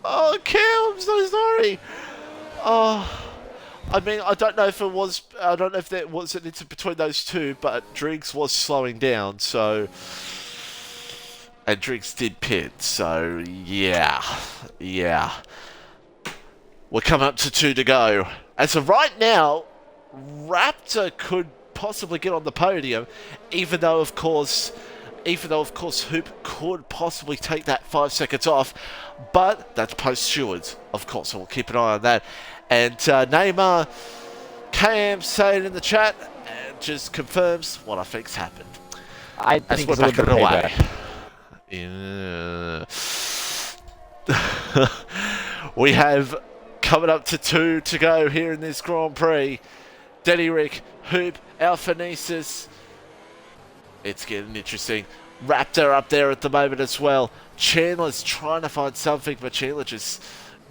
S1: Oh, Cam, I'm so sorry. Oh, I mean, I don't know if there was an incident between those two, but Driggs was slowing down, so. And Driggs did pit, so yeah. We're coming up to 2 to go. As of right now, Raptor could possibly get on the podium, even though, of course, even though, of course, Hoop could possibly take that 5 seconds off. But that's post-stewards, of course, so we'll keep an eye on that. And Neymar KM saying in the chat, and just confirms what I think's happened.
S2: I think we're back away.
S1: Yeah. We have coming up to 2 to go here in this Grand Prix. Denny Rick, Hoop, Alphanesis. It's getting interesting. Raptor up there at the moment as well. Chandler's trying to find something, but Chandler just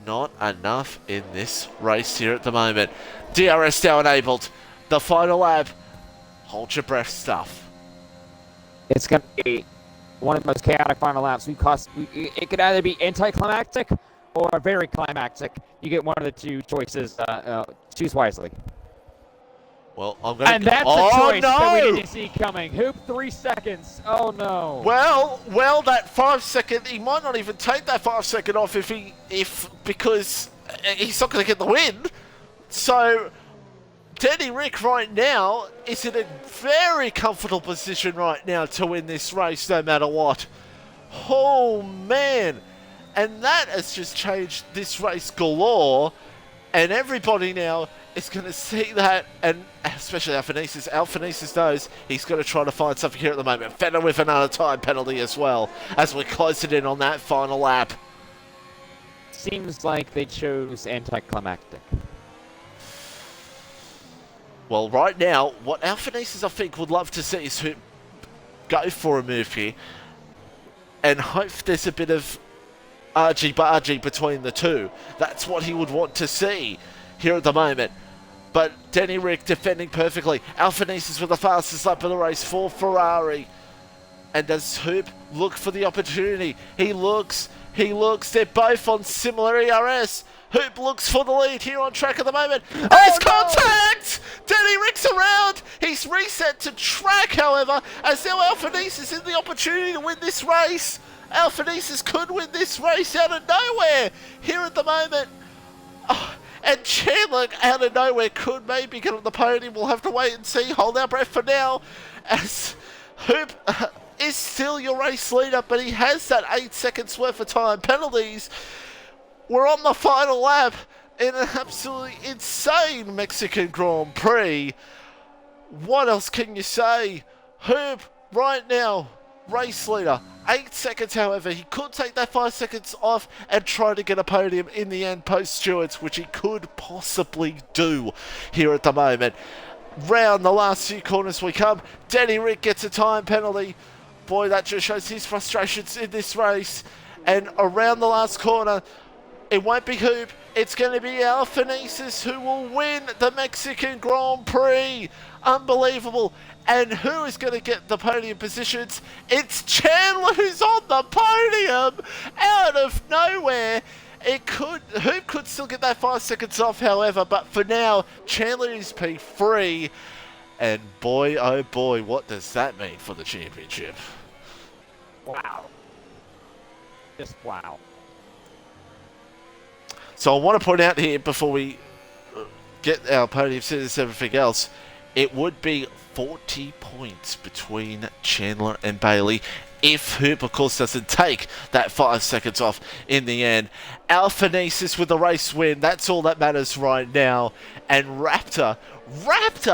S1: not enough in this race here at the moment. DRS now enabled. The final lap. Hold your breath stuff.
S2: It's going to be one of the most chaotic final laps. It could either be anticlimactic or very climactic. You get one of the two choices. Choose wisely.
S1: Well, I'm going to...
S2: And that's a choice that we didn't see coming. Hoop 3 seconds. Oh, no.
S1: Well, that 5 second, he might not even take that 5 second off because he's not going to get the win. So, Denny Rick right now is in a very comfortable position right now to win this race no matter what. Oh, man. And that has just changed this race galore. And everybody now is going to see that, and especially Alphanesis. Alphanesis knows he's going to try to find something here at the moment. Fenner with another time penalty as well, as we're closing in on that final lap.
S2: Seems like they chose anticlimactic.
S1: Well, right now, what Alphanesis I think would love to see is go for a move here, and hope there's a bit of argy-bargy between the two. That's what he would want to see here at the moment. But Denny Rick defending perfectly. Alphanesis with the fastest lap of the race for Ferrari. And does Hoop look for the opportunity? He looks. They're both on similar ERS. Hoop looks for the lead here on track at the moment. There's contact! Denny Rick's around. He's reset to track, however, as now Alphanesis in the opportunity to win this race. Alphanesis could win this race out of nowhere here at the moment. Oh, and Chandler out of nowhere could maybe get on the podium. We'll have to wait and see. Hold our breath for now, as Hoop is still your race leader, but he has that 8 seconds worth of time penalties. We're on the final lap in an absolutely insane Mexican Grand Prix. What else can you say? Hoop right now, race leader. 8 seconds, however, he could take that 5 seconds off and try to get a podium in the end post-stewards, which he could possibly do here at the moment. Round the last few corners we come. Denny Rick gets a time penalty. Boy, that just shows his frustrations in this race. And around the last corner, it won't be Hoop. It's going to be Alphanesis who will win the Mexican Grand Prix. Unbelievable. And who is going to get the podium positions? It's Chandler who's on the podium out of nowhere. Hoop could still get that 5 seconds off, however, but for now, Chandler is P3. And boy, oh boy, what does that mean for the championship?
S2: Wow. Just wow.
S1: So I want to point out here, before we get our podium status and everything else, it would be 40 points between Chandler and Bailey if Hoop, of course, doesn't take that 5 seconds off in the end. Alphanesis with the race win. That's all that matters right now. And Raptor,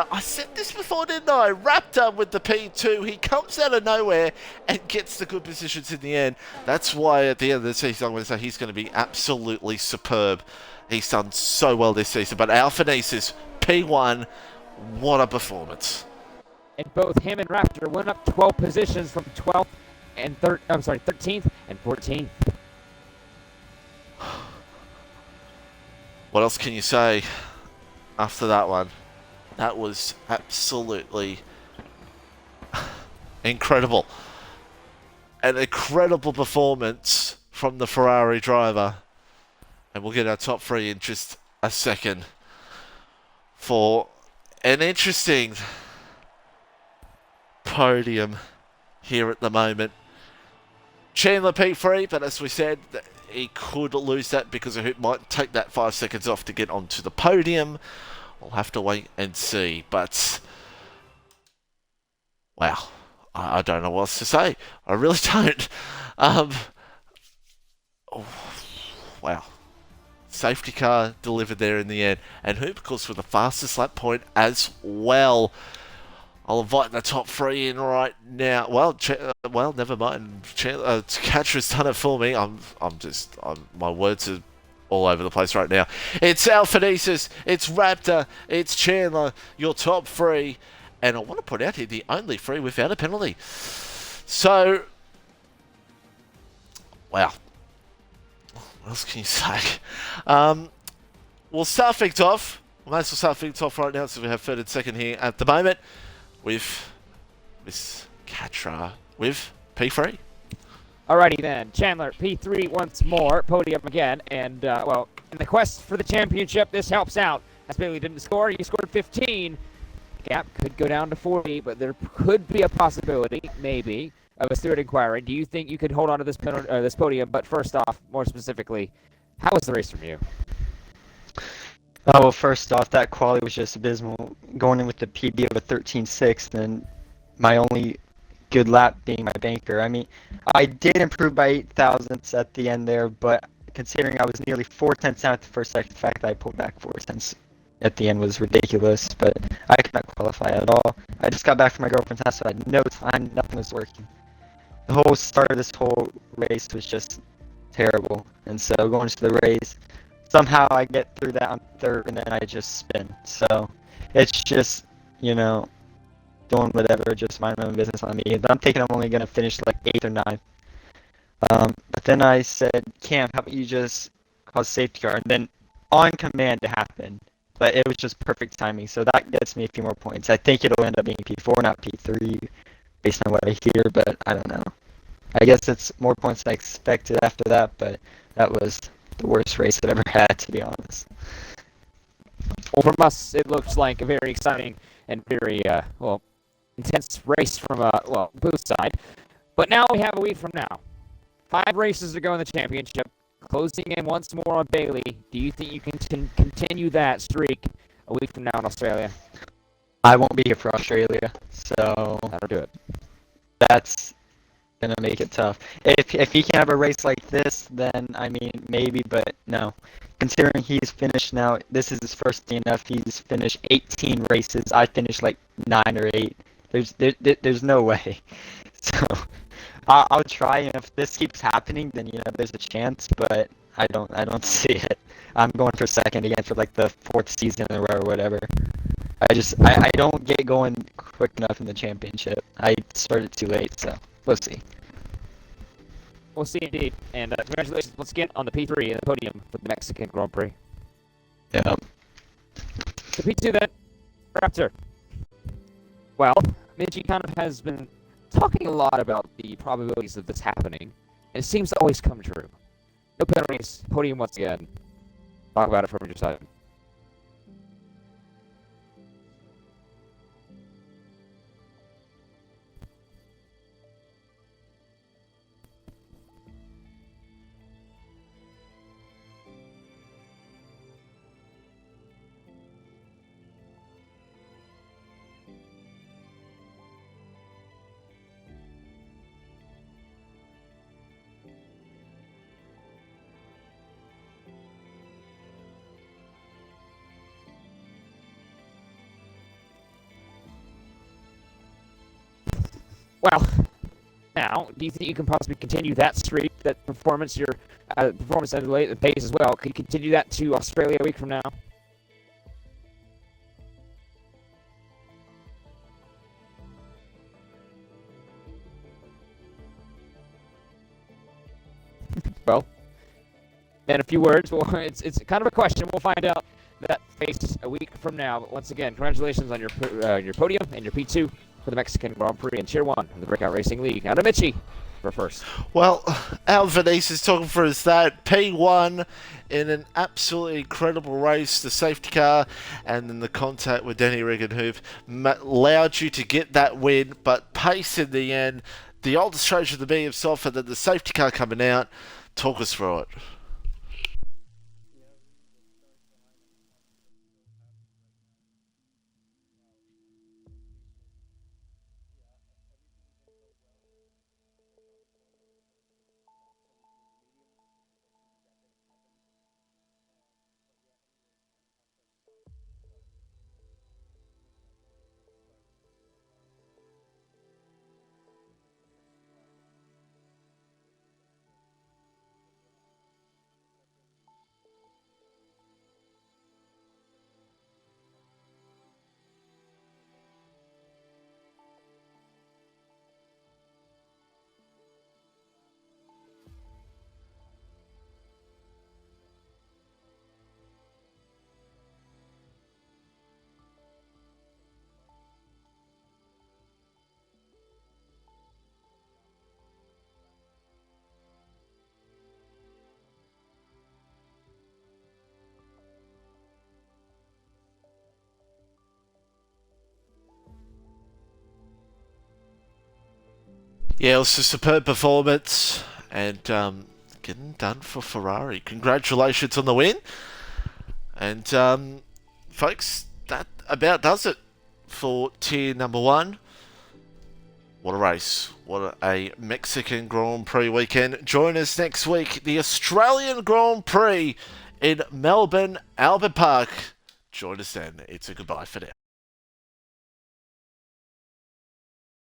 S1: I said this before, didn't I? Raptor with the P2. He comes out of nowhere and gets the good positions in the end. That's why at the end of the season, I'm going to say he's going to be absolutely superb. He's done so well this season. But Alphanesis, P1, what a performance.
S2: And both him and Raptor went up 12 positions from 12th and 13th and 14th.
S1: What else can you say after that one? That was absolutely incredible. An incredible performance from the Ferrari driver. And we'll get our top three in just a second for an interesting podium here at the moment. Chandler P3, but as we said, he could lose that because it might take that 5 seconds off to get onto the podium. We'll have to wait and see, but wow, I don't know what else to say. I really don't. Um, oh, wow. Safety car delivered there in the end. And Hoop, of course, with the fastest lap point as well. I'll invite the top three in right now. Well, never mind. Catra's done it for me. My words are all over the place right now. It's Alphanesis, it's Raptor, it's Chandler, your top three. And I want to point out here, the only three without a penalty. So, wow. What else can you say? We'll start things off. We might as well start things off right now, so we have third and second here at the moment with Miss Catra with P3.
S2: Alrighty then, Chandler, P3 once more, podium again, and well, in the quest for the championship, this helps out. As Bailey didn't score, you scored 15. Gap could go down to 40, but there could be a possibility, maybe, of a third inquiry. Do you think you could hold on to this podium? But first off, more specifically, how was the race from you?
S3: Oh, well, first off, that quality was just abysmal. Going in with the PB of a 13.6, then my only good lap being my banker. I mean, I did improve by 8 thousandths at the end there, but considering I was nearly 4 tenths down at the first second, the fact that I pulled back 4 tenths at the end was ridiculous, but I could not qualify at all. I just got back from my girlfriend's house, so I had no time, nothing was working. The whole start of this whole race was just terrible, and so going to the race, somehow I get through that on third, and then I just spin. So it's just, doing whatever, just mind my own business on me. But I'm thinking I'm only going to finish like 8th or 9th. But then I said, Cam, how about you just cause safety car? And then on command it happened. But it was just perfect timing. So that gets me a few more points. I think it'll end up being P4, not P3, based on what I hear, but I don't know. I guess it's more points than I expected after that, but that was the worst race I've ever had, to be honest.
S2: Well, from us, it looks like a very exciting and very, intense race from, Booth's side. But now we have a week from now. 5 races to go in the championship. Closing in once more on Bailey. Do you think you can continue that streak a week from now in Australia?
S3: I won't be here for Australia, so
S2: That'll do it.
S3: that's gonna make it tough. If he can have a race like this, then I mean maybe, but no. Considering he's finished now, this is his first DNF. He's finished 18 races. I finished like 9 or 8. There's no way. So I'll try, and if this keeps happening, then there's a chance, but I don't see it. I'm going for second again for like the 4th season in a row or whatever. I don't get going quick enough in the championship. I started too late, so we'll see.
S2: We'll see indeed. And congratulations once again on the P3 and the podium for the Mexican Grand Prix.
S3: Yeah.
S2: The P2 then, Raptor. Well, Minji kind of has been talking a lot about the probabilities of this happening, and it seems to always come true. No penalties, podium once again. Talk about it from your side. Well, now, do you think you can possibly continue that streak, that performance, your performance at the pace as well? Can you continue that to Australia a week from now? Well, in a few words, well, it's kind of a question. We'll find out that pace a week from now. But once again, congratulations on your podium and your P2 for the Mexican Grand Prix in Tier 1 of the Breakout Racing League. Now to Mitchie for first.
S1: Well, Al Venice is talking for us that P1 in an absolutely incredible race, the safety car, and then the contact with Danny Regan-Hoof allowed you to get that win, but pace in the end, the oldest treasure of the being himself, and then the safety car coming out. Talk us through it. Yeah, it was a superb performance, and getting done for Ferrari. Congratulations on the win. And, folks, that about does it for tier number 1. What a race. What a Mexican Grand Prix weekend. Join us next week, the Australian Grand Prix in Melbourne, Albert Park. Join us then. It's a goodbye for now.